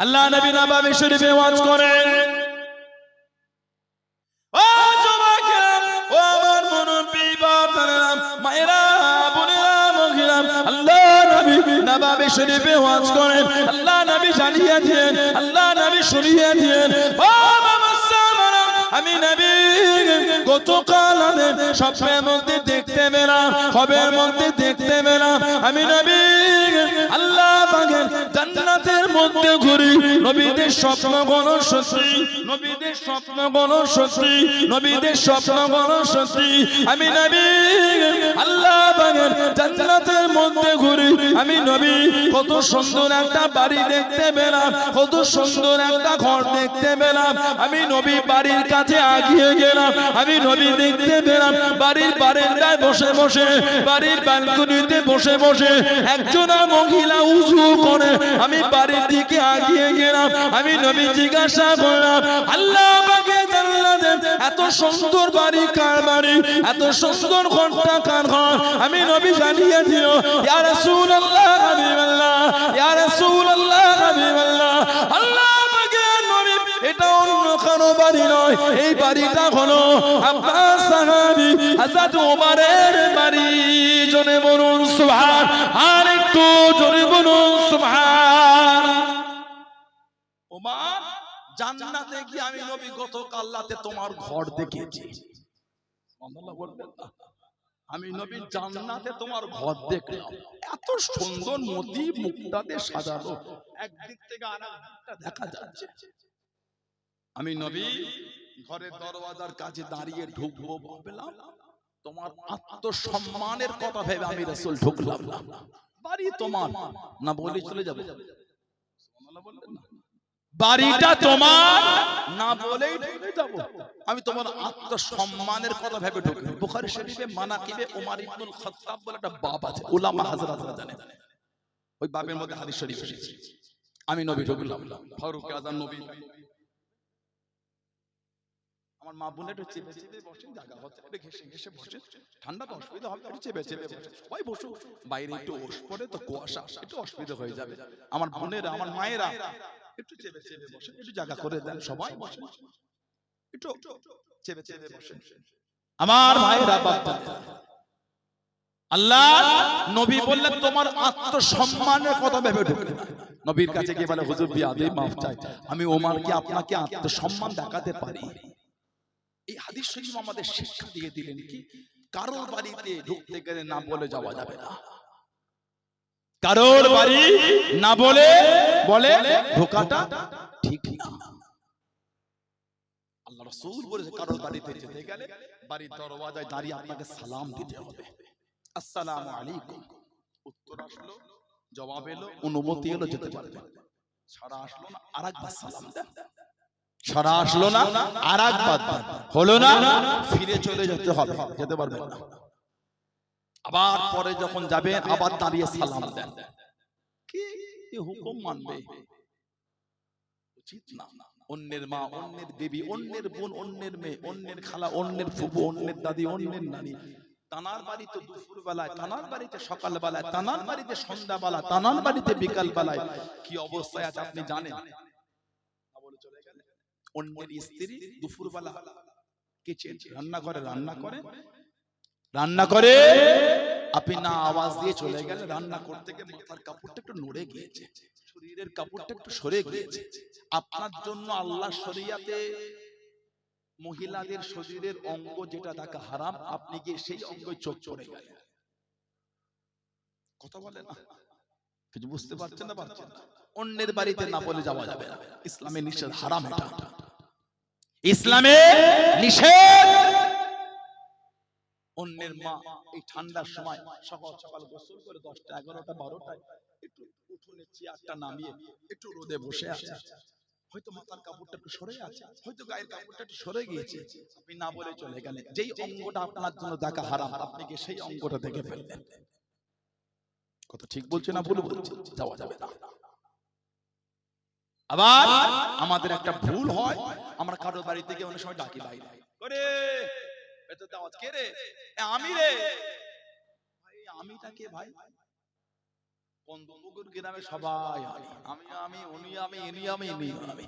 আল্লাহ নবী নববী শরীফে ওয়াজ করেন, ও যুবকেরা, ও আমার মুরব্বি বাবারা, মায়েরা, বোনেরা, মহিলা, আল্লাহ নবী নববী শরীফে ওয়াজ করেন। আল্লাহ নবী জানিয়ে দিয়েন, আল্লাহ নবী শুনিয়ে দিয়েন, ও মামাসামারা, আমি নবী গতকাল স্বপ্নের মধ্যে দেখতে পেলাম, খবের মধ্যে দেখতে পেলাম, আমি নবী আল্লাহ পাকের জান্নাতের মধ্যে ঘুরি। নবীদের স্বপ্নগুলো সত্যি, নবীদের স্বপ্নগুলো সত্যি, নবীদের স্বপ্নগুলো সত্যি। আমি নবী আল্লাহ পাকের জান্নাতের মধ্যে ঘুরি। আমি নবী কত সুন্দর একটা বাড়ি দেখতে পেলাম, কত সুন্দর একটা ঘর দেখতে পেলাম। আমি নবী বাড়ির কাছে আগিয়ে গেলাম, আমি নবী দেখতে পেলাম বাড়ির বারান্দায় বসে বসে, বাড়ির ব্যালকনিতে বসে বসে একজন মহিলা উযু করে। আমি বাড়ির দিকে আগিয়ে গেলাম, আমি নবী জিজ্ঞাসা করলাম, আল্লাহ পাকে জান্নাতে এত সুন্দর বাড়ি কার বাড়ি, এত সুন্দর ঘরটা কার ঘর? আমি নবী জানিয়ে দিল, ইয়া রাসূলুল্লাহ হাবিবাল্লাহ, ইয়া রাসূলুল্লাহ হাবিবাল্লাহ, আল্লাহ পাকে নবী এটা অন্য কারো বাড়ি নয়, এই বাড়িটা হলো আপনার সাহাবী হযরত ওমরের বাড়ি। জোরে বলুন সুবহান, আর একটু জোরে বলুন সুবহান। ওমর, জান্নাতে কি আমি নবী গতকাল রাতে তোমার ঘর দেখেছি। সুবহানাল্লাহ বলবেন না? আমি নবী জান্নাতে তোমার ঘর দেখলাম, এত সুন্দর মোতি মুক্তাতে সাজানো, একদিক থেকে আরেকটা দেখা যাচ্ছে। আমি নবী ঘরের দরওয়াজার কাছে দাঁড়িয়ে ঢুকবো, ভাবলাম তোমার আত্মসম্মানের কথা ভেবে আমি রাসূল ঢুকলাম না। বাড়ি তোমার না বলে চলে যাব, সুবহানাল্লাহ বলবেন না? বাড়িটা তোমার না বলেই ঢুকে যাব। আমি তোমার আত্মসম্মানের কথা ভেবে ঢুকি। বুখারী শরীফে মানাকিবে ওমর ইবনুল খাত্তাব বলে একটা বাব আছে, উলামা হযরতরা জানেন, ওই বাবের মধ্যে হাদিস শরীফ এসেছে। আমি নবী ঢুকলাম, ফারুক আযম নবী, আমার মা বোনের একটু চেপে চেপে বসেন, জায়গা হচ্ছে একটু ঘেসে ঘেসে বসেন, ঠান্ডা তো অসুবিধা হবে, একটু চেপে চেপে বসেন, সবাই বসো, বাইরে একটু ওশ পড়ে তো কুয়াশা, একটু অসুবিধা হয়ে যাবে। আমার বোনেরা, আমার মায়েরা একটু চেপে চেপে বসেন, একটু জায়গা করে দেন, সবাই বসেন, একটু চেপে চেপে বসেন। আমার ভাইরা, বাচ্চারা, আল্লাহ নবী বললেন তোমার আত্মসম্মানের কথা ভেবে ঢুকে না। নবীর কাছে গিয়ে বলে, হুজুর বিয়াদবি মাফ চাই, আমি ওমরকে আপনাকে আত্মসম্মান দেখাতে পারি। এই হাদিস শরীফ আমাদের শিক্ষা দিয়ে দিলেন কি, কারোর বাড়িতে ঢুকতে গেলে না বলে যাওয়া যাবে না। কারোর বাড়ি না বলে ঢোকাটা ঠিক না। আল্লাহ রাসূল বলেছে কারোর বাড়িতে যেতে গেলে বাড়ির দরওয়াজায় দাঁড়িয়ে আপনাকে সালাম দিতে হবে, আসসালামু আলাইকুম। উত্তর আসলো, জবাব এলো, অনুমতি এলো, যেতে পারবেন। সারা আসলো না, আরেকবার সালাম দেন। সারা আসলো না, আরেকবার হলো না, ফিরে চলে যেতে হবে, যেতে পারবেন না। আবার পরে যখন যাবেন আবার দাঁড়িয়ে সালাম দেন। কি হুকুম মানবে? উচিত না। অন্যের মা, অন্যের বিবি, অন্যের বোন, অন্যের মেয়ে, অন্যের খালা, অন্যের ফুফু, অন্যের দাদি, অন্যের নানি, তানার বাড়িতে দুপুর বেলায়, তানার বাড়িতে সকাল বেলায়, তানার বাড়িতে সন্ধ্যা বেলায়, তানার বাড়িতে বিকাল বেলায় কি অবস্থায় আছে আপনি জানেন? অন্যের স্ত্রী দুপুর বেলা কিচেন রান্নাঘরে রান্না করে আপনি না আওয়াজ দিয়ে চলে গেলে, রান্না করতে গিয়ে মাথার কাপড়টা একটু নড়ে গিয়েছে, শরীরের কাপড়টা একটু সরে গিয়েছে, আপনার জন্য আল্লাহ শরিয়াতে মহিলাদের শরীরের অঙ্গ যেটা দেখা হারাম, আপনি গিয়ে সেই অঙ্গে চোখ পড়ে গেলেন। কথা বলে না, কিছু বুঝতে পারছেন না? পারছেন না? অন্যের বাড়িতে না বলে যাওয়া যাবে না, ইসলামে নিষেধ, হারাম এটা, ইসলামে নিষেধ। অন্যের মা এই ঠান্ডার সময় সকাল সকাল গোসল করে 10টা 11টা 12টায় একটু উঠোনে চেয়ারটা নামিয়ে একটু রোদে বসে আছে, হয়তো মাথার কাপড়টা একটু সরে আছে, হয়তো গায়ের কাপড়টা একটু সরে গিয়েছে, আপনি না বলে চলে গেলেন। যেই অঙ্গটা আপনার জন্য দেখা হারাম, আপনি কি সেই অঙ্গটা দেখে ফেললেন? কথা ঠিক বলছে না ভুল বলছে? যাওয়া যাবে না। আবার আমাদের একটা ভুল হয়, আমরা কারোর বাড়ি থেকে অনেক সময় ডাকি বাইরে করে, এত দাওয়াত কে রে? আমি রে। ভাই আমিটা কে ভাই? কন্দপুকুর গ্রামে সবাই আমি আমি উনি আমি ইনি আমি ইনি আমি।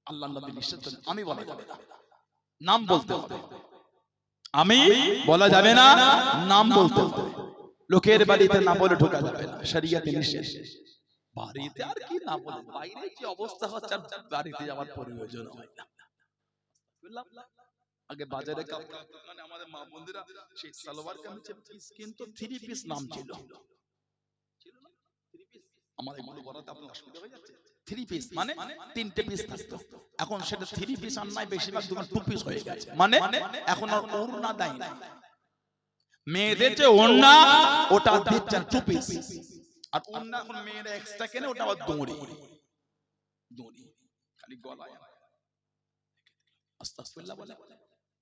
আল্লাহর নবী নিষেধ করেন আমি বলা যাবে না, নাম বলতে হবে। আমি বলা যাবে না, নাম বলতে হবে। লোকের বাড়িতে না বলে ঢোকা যাবে না, শরীয়তে নিষেধ। বাড়িতে আর কি না বলে, বাইরে যে অবস্থা হচ্ছে বাড়িতে যাওয়ার প্রয়োজন হয় না। বুঝলাম? আগে বাজারে মানে আমাদের মা বোনেরা সেই সালোয়ার কামিজের পিস কিন্তু 3 পিস নাম ছিল। আমার এগুলো বলাতে আপনার অসুবিধা হয়ে যাচ্ছে। 3 পিস মানে 3টে পিস থাকতো, এখন সেটা 3 পিস আর নাই, বেশিরভাগ দোকান 2 পিস হয়ে গেছে। মানে এখন আর ওড়না দেয় না, মেয়েদের যে ওড়না ওটা দিচ্ছে 2 পিস, আর ওড়না এখন মেয়েরা এক্সট্রা কেনে, ওটা আবার দড়ি দড়ি খালি গলায়। আস্তাগফিরুল্লাহ বলে,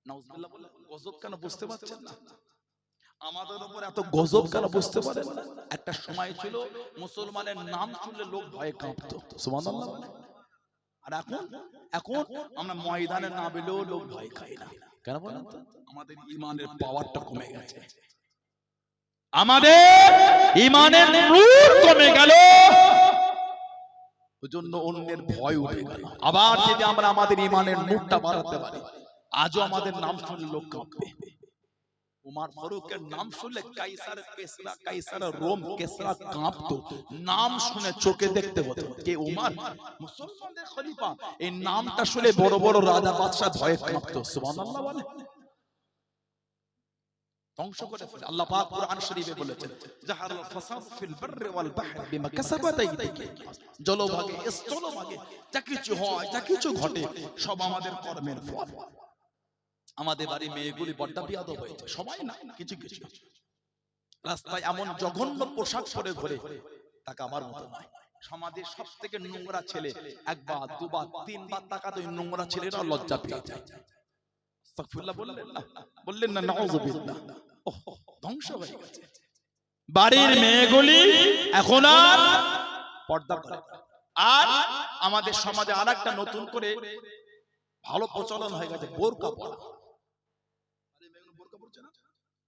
নাউজুবিল্লাহ বলে, গজব কেন বুঝতে পারছেন না? আমাদের উপর এত গজব কেন বুঝতে পারেন না? একটা সময় ছিল মুসলমানের নাম শুনলে লোক ভয়ে কাঁপতো, সুবহানাল্লাহ। আর এখন এখন আমরা ময়দানে না বেলেও লোক ভয় খায় না। কেন বলেন তো? আমাদের ঈমানের পাওয়ারটা কমে গেছে, আমাদের ঈমানের নূর কমে গেল, ওজন্য অন্যের ভয় উঠে গেল। আবার যদি আমরা আমাদের ঈমানের নূরটা বাড়াতে পারি, আজও আমাদের নাম শুনলে লোক কাঁপবে। উমর ফারুকের নাম শুনলে কাইসার কেসরা, কাইসার রোম কেসরা কাঁপতো, নাম শুনে চোখে দেখতে হতো কে উমর, মুসলমানদের খলিফা। এই নামটা শুনে বড় বড় রাজা বাদশা ভয়ে কাঁপতো, সুবহানাল্লাহ বলে। ধ্বংস করে ফেলে। আল্লাহ পাক কুরআন শরীফে বলেছেন, জাহারাল ফাসাদ ফিল বাররি ওয়াল বাহরি বিমা কাসাবাত আইদিকুম। জলভাগে স্থলভাগে যা কিছু হয়, যা কিছু ঘটে, সব আমাদের কর্মের ফল। আমাদের বাড়ি মেয়েগুলি বড্ডা বিয়াদব হয়েছে, সবাই না, কিছু কিছু রাস্তায় এমন জঘন্য পোশাক পরে ঘোরে, তাকে আমার মতো নয়। সমাজের সব থেকে নোংরা ছেলে একবার দুবার তিনবার তাকাতে ওই নোংরা ছেলেরা লজ্জা পেয়ে যায়। আস্তাগফিরুল্লাহ বললেন না, বললেন না, নাউযুবিল্লাহ। ধ্বংস হয়ে গেছে বাড়ির মেয়েগুলি, এখন আর পর্দা করে। আর আমাদের সমাজে আরেকটা নতুন করে ভালো প্রচলন হয়ে গেছে বোরকা পরা।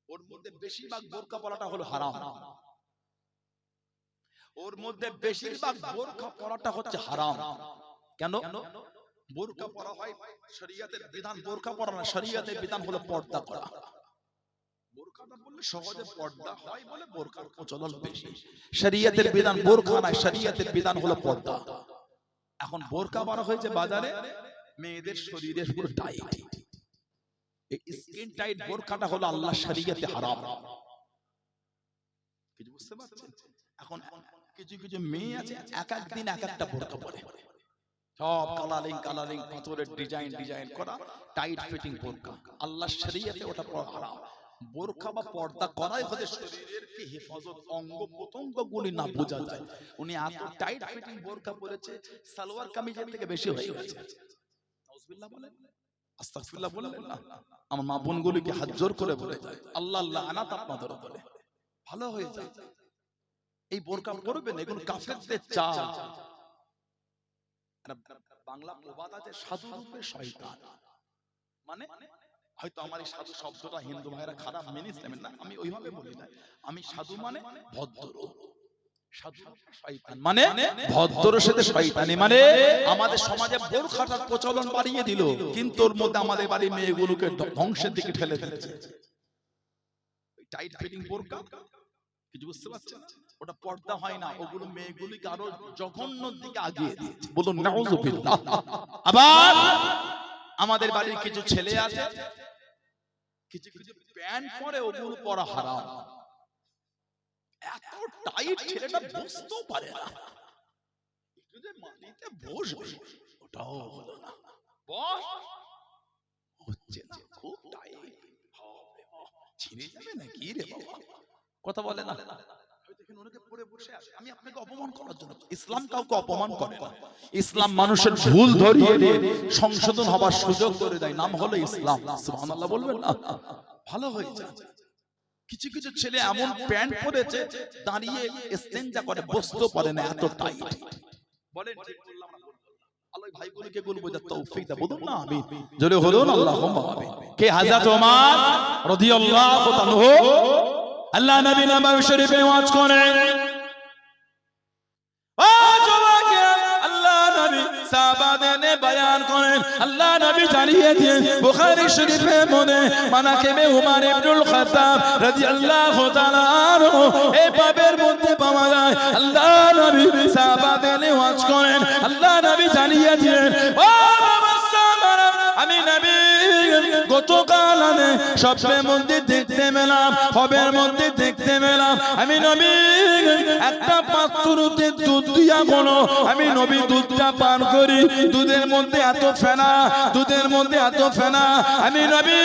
ওর মধ্যে বেশিরভাগ বোরকা পরাটা হলো হারাম, ওর মধ্যে বেশিরভাগ বোরকা পরাটা হচ্ছে হারাম। কেন? বোরকা পরা হয় শরীয়তের বিধান, বোরকা পরা না, শরীয়তের বিধান হলো পর্দা করা। বোরকাটা বললে সহজে পর্দা হয় বলে বোরকার প্রচলন বেশি। শরীয়তের বিধান বোরকা না, শরীয়তের বিধান হলো পর্দা। এখন বোরকা পরা হয়েছে বাজারে, মেয়েদের শরীরে পুরো টাইট। এই স্কিন টাইট বোরকাটা হলো আল্লাহর শরীয়তে হারাম। কিছু বুঝতে পারছেন? এখন কিছু কিছু মেয়ে আছে এক এক দিন এক একটা বোরকা পরে, সব কালারিং কালারিং পাথরের ডিজাইন ডিজাইন করা টাইট ফিটিং বোরকা। আল্লাহর শরীয়তে ওটা হারাম। বোরকা বা পর্দা করাই হচ্ছে শরীরের কি হেফাজত, অঙ্গ প্রত্যঙ্গগুলি না বোঝা যায়। উনি এত টাইট ফিটিং বোরকা পরেছে, সালোয়ার কামিজের থেকে বেশি হয়ে গেছে। নাউজুবিল্লাহ বলেন, আস্তাগফিরুল্লাহ বললেন না। আমার মা বোনগুলিকে হাত জোর করে বলে যায়, আল্লাহ লানাত আপনাদের উপরে, ভালো হয়ে যায়। এই বোরকা পরবেন, এগুলো কাফেরদের চাল। বাংলা প্রবাদ আছে, সাধু রূপে শয়তান। মানে হয়তো আমার এই সাধু শব্দটা হিন্দু ভাইরা খারাপ মেনে নেবেন না, আমি ওইভাবে বলি না। আমি সাধু মানে ভদ্র, সাধু শয়তান মানে ভদ্রের সাথে শয়তানি। মানে আমাদের সমাজে বোরখাটার প্রচলন বাড়িয়ে দিল, কিন্তু ওর মধ্যে আমাদের বাড়ির মেয়েগুলোকে ধ্বংসের দিকে ঠেলে দিয়েছে। টাইট ফিটিং বোরকা, কিছু বুঝতে পারছেন? ওটা পর্দা হয় না, ওগুলো মেয়েগুলিকে আরো জঘন্যর দিকে আগিয়ে দিয়েছে। বলুন নাউযুবিল্লাহ। আবার আমাদের বাড়ির কিছু ছেলে আছে, কিছু কিছু প্যান্ট পরে, ওগুলো পরা হারাম। এত টাইট ছেলেটা বুঝতেও পারে না, একটু যে মাটিতে বসবে ওটাও হলো না, বস হচ্ছে না, খুব টাইট, ছিঁড়ে যাবে না কি রে বাবা, কথা বলে না। আমি আপনাকে অপমান করার জন্য, ইসলাম কাউকে অপমান করে না। ইসলাম মানুষের ভুল ধরিয়ে দিয়ে সংশোধন হবার সুযোগ করে দেয়, নাম হলো ইসলাম। সুবহানাল্লাহ বলবেন না, ভালো হয়ে যায়। কিছু কিছু ছেলে এমন প্যান্ট পরেছে, দাঁড়িয়ে ইস্তেঞ্জা করে, বসতে পারে না, এত টাইট। বলেন ঠিক বললাম না? আল্লাহ ভাইগুলোকে বলবো যে তৌফিক দাও, বলুন না আমিন, জোরে বলুন আল্লাহুম্মা আমিন। কে? হযরত ওমর রাদিয়াল্লাহু তাআলা আল্লাহ নবী নামাজ শরীফে ওয়াজ করেন, সাহাবাদের বয়ান করেন আল্লাহ নবী জানিয়ে দিয়ে বুখারী শরীফে মনে মানাকিবে উমর ইবনুল খাত্তাব রাদিয়াল্লাহু তাআলা আনহু এই বাবের মধ্যে পাওয়া যায় আল্লাহ নবী সাহাবাদের ওয়াজ করেন আল্লাহ নবী জানিয়ে দিয়ে ও বাবা সাহাবারা আমি নবী গতকাল আমি স্বপ্নের মধ্যে দেখতে পেলাম হবের মধ্যে দেখতে পেলাম আমি নবী একটা পাত্রতে দুধ দিয়া কোনো আমি নবী দুধটা পান করি দুধের মধ্যে এত ফেনা দুধের মধ্যে এত ফেনা আমি নবী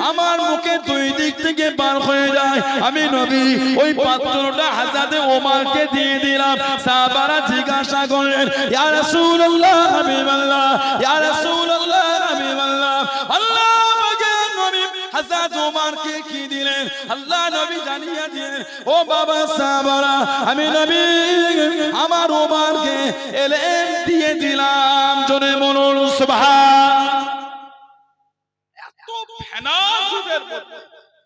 আমার মুখে দুই দিক থেকে বার হয়ে যায় আমি নবী ওই পাত্রটা হযরত ওমরকে দিয়ে দিলাম সাহাবারা জিজ্ঞাসা করলেন ইয়া রাসূলুল্লাহ হাবিবাল্লাহ ইয়া রাসূলুল্লাহ হাবিবাল্লাহ আল্লাহ পাকের নবী হযরত ওমরকে কি দিলেন আল্লাহ নবী জানিয়ে দিলেন ও বাবা সাহাবারা আমি নবী আমার ওমরকে এলেম দিয়ে দিলাম জোরে বলুন সুবহান এত ফেনা দুধের মধ্যে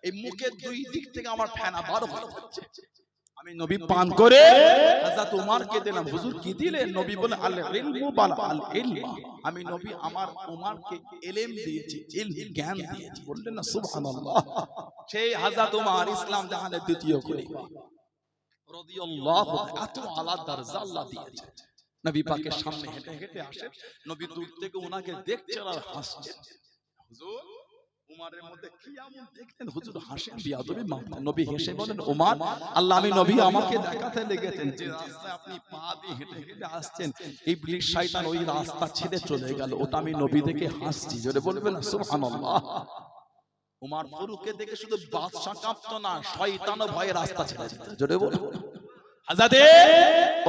এই মুখের দুই দিক থেকে আমার ফেনা বার হচ্ছে আমি নবী পান করে হযরত ওমরকে দিলাম হুজুর কি দিলেন নবী বলে আল ইলমু বাল আল ইলমা আমি নবী আমার ওমরকে ইলম দিয়েছি ইলম জ্ঞান দিয়েছি বললেন না সুবহানাল্লাহ সেই হযরত ওমর ইসলাম জাহানের দ্বিতীয় খলিফা রাদিয়াল্লাহু এত আলা দরজা আল্লাহ দিয়েছে নবী পাকের সামনে হেঁটে হেঁটে আসেন নবী দূর থেকে ওনাকে দেখছেন আর হাসছেন হুজুর উমারের মধ্যে কি এমন দেখতেন হুজুর হাসেন বিয়াদবি মারতেন নবী হেসে বলেন ওমর আল্লাহ আমি নবী আমাকে দেখাতে লেগেছেন যে রাস্তায় আপনি পা দিয়ে হেঁটে হেঁটে আসছেন ইবলিস শয়তান ওই রাস্তা ছেড়ে চলে গেল ওটা আমি নবী দেখে হাসছি জোরে বলবেন না সুবহানাল্লাহ ওমর ফারুককে দেখে শুধু বাদশা কাঁপতো না শয়তানও ভয়ে রাস্তা ছেড়ে যেত জোরে বলুন হযরত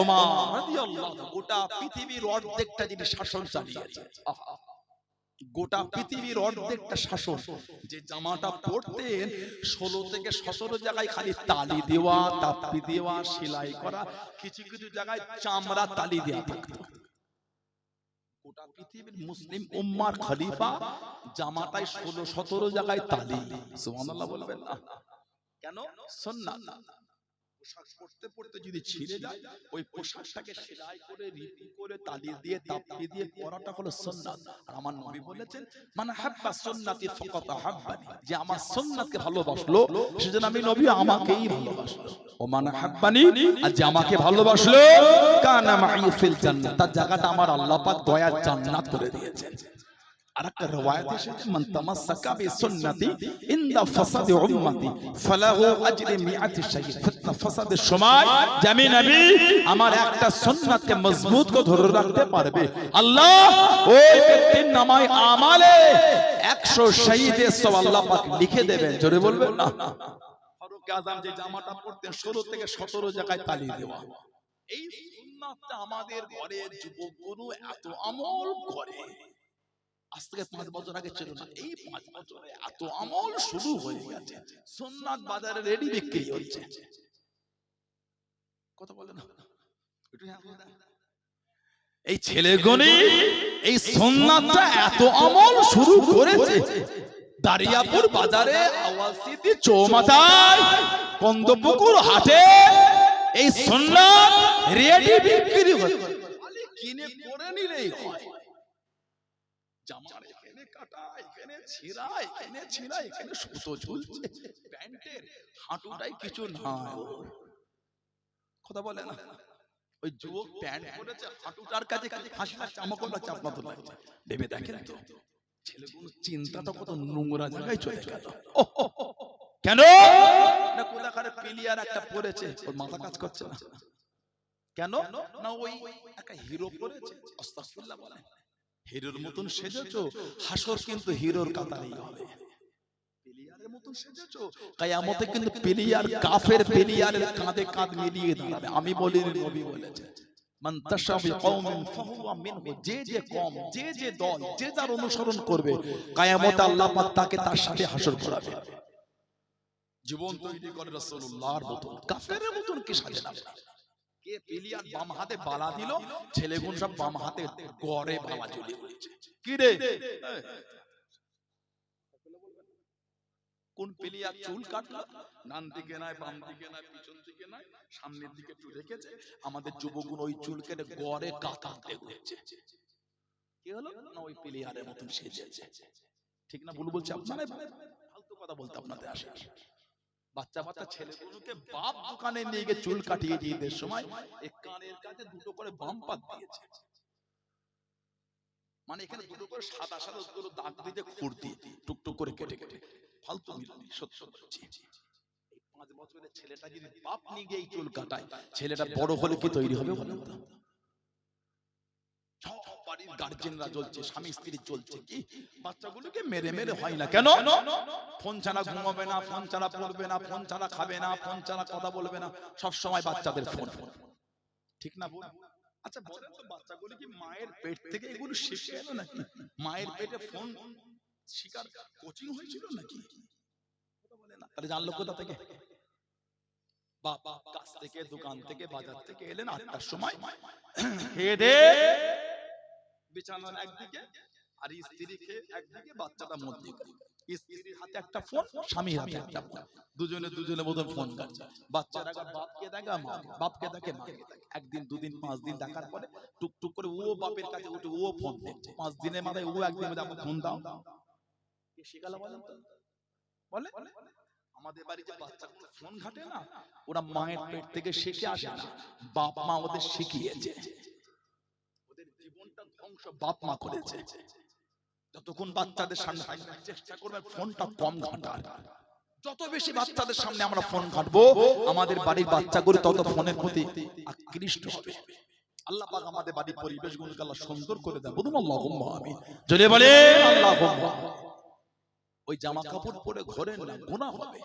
ওমর রাদিয়াল্লাহু গোটা পৃথিবীর অর্ধেকটা যিনি শাসন চালিয়েছেন গোটা পৃথিবীর অর্ধেকটা শাসন যে জামাটা পরতেন 16 থেকে 17 জায়গায় খালি তালি দেওয়া তাপ্পি দেওয়া সেলাই করা কিছু কিছু জায়গায় চামড়া তালি দেওয়া থাকতো গোটা পৃথিবীর মুসলিম উম্মার খলিফা জামাটায় 16-17 জায়গায় তালি সুবহানাল্লাহ বলবেন না কেন সুন্নাত পোশাক পরতে পরতে যদি ছিঁড়ে যায় ওই পোশাকটাকে সেলাই করে রিপি করে তালি দিয়ে তাপ্পি দিয়ে পরাটা হলো সুন্নাত আর আমার নবী বলেছেন মান হাব্বা সুন্নতি ফাকাত হাব্বানি যে আমার সুন্নাতকে ভালোবাসলো সেজন্য আমি নবী আমাকেই ভালোবাসলো ও মান হাব্বানি আর যে আমাকে ভালোবাসলো কানা মাই ফিল জান্নাত তার জায়গাটা আমার আল্লাহ পাক দয়ার জান্নাত করে দিয়েছেন আরেকটা রওয়ায়াত এসেছে মান তামাসসাকা বিসুন্নতি ইনদা ফাসাদি উম্মতি ফালাহু আজরি মিআতি শাহীদ ফিতনা ফাসাদের সময় জামি নবী আমার একটা সুন্নাতকে মজবুত করে ধরে রাখতে পারবে আল্লাহ ওই ব্যক্তির নামায় আমালে 100 শহীদের সওয়াব আল্লাহ পাক লিখে দেবেন জোরে বলবেন না ফারুক আযম যে জামাটা পরতেন 16 থেকে 17 জায়গায় তালি দেওয়া এই সুন্নাতটা আমাদের ঘরের যুবকগুলো এত আমল করে আজ থেকে 5 বছর আগে ছিল না এই 5 বছরে এত আমল শুরু হয়ে গেছে সুন্নাত বাজারে রেডি বিক্রি হচ্ছে কথা বলে না এই ছেলেগুনি এই সুন্নাতটা এত আমল শুরু করেছে দারিয়াপুর বাজারে আওয়াসিতি চৌমাথায় কন্দপুকুর হাটে এই সুন্নাত রেডি বিক্রি হচ্ছে কিনে পরে নিলেই হয় জামার এখানে কাটা এখানে ছিঁড়া এখানে ছিঁড়া এখানে সুতো ঝুলছে প্যান্টের হাঁটুটাই কিছু নাই কথা বলে না ওই যুবক প্যান্ট পরেছে হাঁটুটার কাছে হাসিনা চামকটা চাপনা তো লাগছে ভেবে দেখেন তো ছেলেগুলো চিন্তাটা কত নোংরা জায়গায় চলে গেল কেন না কোলাকারে প্লেয়ার একটা পড়েছে ওর মাথা কাজ করছে না কেন না ওই একটা হিরো পড়েছে আস্তাগফিরুল্লাহ বলে হিরোর মতন সেজেছো হাসর কিন্তু হিরোর কাতারেই হবে প্লেয়ারের মতন সেজেছো কিয়ামতে কিন্তু প্লেয়ার কাফের প্লেয়ারের কাঁধে কাঁধ মিলিয়ে দাঁড়াবে আমি বলি নবী বলেছেন মান তাশাবি কওমিন ফাহুয়া মিনহু যে যে কওম যে যে দল যে যার অনুসরণ করবে কিয়ামতে আল্লাহ পাক তাকে তার সাথে হাসর করাবে জীবন তৈরি করে রাসূলুল্লাহর মতন কাফেরের মতন কি সাজে না কে প্লেয়ার বাম হাতে বালা দিল ছেলেগুন সব বাম হাতে গড়ে বাবা চলে গেছে কি রে কোন পেলিয়া চুল কাটলো, ডান দিকে নাই, বাম দিকে নাই, পিছন দিকে নাই, সামনের দিকে একটু রেখেছে। আমাদের যুবকগুলো ওই চুল কেটে গড়ে কাটাতে ঘুরছে। কি হলো না, ওই পেলিয়ারের মতন সেজেছে। ঠিক না ভুল বলছে আপনারা? ফালতু কথা বলতে আপনাদের আসে? বাচ্চা বাচ্চা ছেলেগুলোকে বাপ দোকানে নিয়ে গিয়ে চুল কাটিয়ে দিয়ে ঈদের সময় এক কানের কাছে দুটো করে বাম পাত দিয়েছে। মানে এখানে দুটো করে সাদা সাদা দুটো দাগ দিয়ে খুঁড়তি টুকটুক করে কেটে কেটে ফালতু মিলানি। সত্য বলছি, এই 5 বছরের ছেলেটা যদি বাপ নিয়ে গিয়ে চুল কাটায়, ছেলেটা বড় হলে কি তৈরি হবে বলেন তো? বাড়ির গার্জেনরা জ্বলছে, স্বামী স্ত্রী জ্বলছে, কি বাচ্চাগুলোকে মেরে মেরে হয় না কেন? ফোন ছাড়া ঘুমাবে না, ফোন ছাড়া পড়বে না, ফোন ছাড়া খাবে না, ফোন ছাড়া কথা বলবে না, সব সময় বাচ্চাদের ফোন। ঠিক না বল? আচ্ছা বলেন তো, বাচ্চাগুলো কি মায়ের পেট থেকে এগুলো শিখে এলো নাকি? মায়ের পেটে ফোন শিকার কোচিং হয়েছিল নাকি? তাহলে জানলো কোথা থেকে? বাবা কাছ থেকে, দোকান থেকে, বাজার থেকে এলেন 8টার সময়, খেয়ে দে বিছানার একদিকে আর স্ত্রী খেয়ে একদিকে, বাচ্চাটা মধ্যে, স্ত্রীর হাতে একটা ফোন, স্বামীর হাতে একটা ফোন, দুজনে মতন ফোন কাটছে। বাচ্চারা বাপকে দেখে মাকে, বাপকে দেখে মাকে দেখে। একদিন, দুদিন, 5 দিন দেখার পরে টুকটুক করে ও বাপের কাছে উঠে ও ফোন দেখছে। 5 দিনের মাথায় ও একদিন ফোন দাও। কে শিখালো বলেন তো? বলে আমাদের বাড়িতে বাচ্চাগুলো ফোন ঘাটে না, ওরা মায়ের পেট থেকে শিখে আসে না, বাপ মা ওদের শিখিয়েছে। ওদের জীবনটা ধ্বংস বাপ মা করেছে। যতক্ষণ বাচ্চাদের সামনে চেষ্টা করবে ফোনটা কম ঘাটার। যত বেশি বাচ্চাদের সামনে আমরা ফোন ঘাটবো, আমাদের বাড়ির বাচ্চাগুলো তত ফোনের প্রতি আকৃষ্ট হবে। আল্লাহ পাক আমাদের বাড়ির পরিবেশগুলোকে আল্লাহ সুন্দর করে দেন। বলুন আল্লাহুম্মা আমিন। জোরে বলে আল্লাহুম্মা। ওই জামা কাপড় পরে ঘোরেন না, গুনাহ হবে।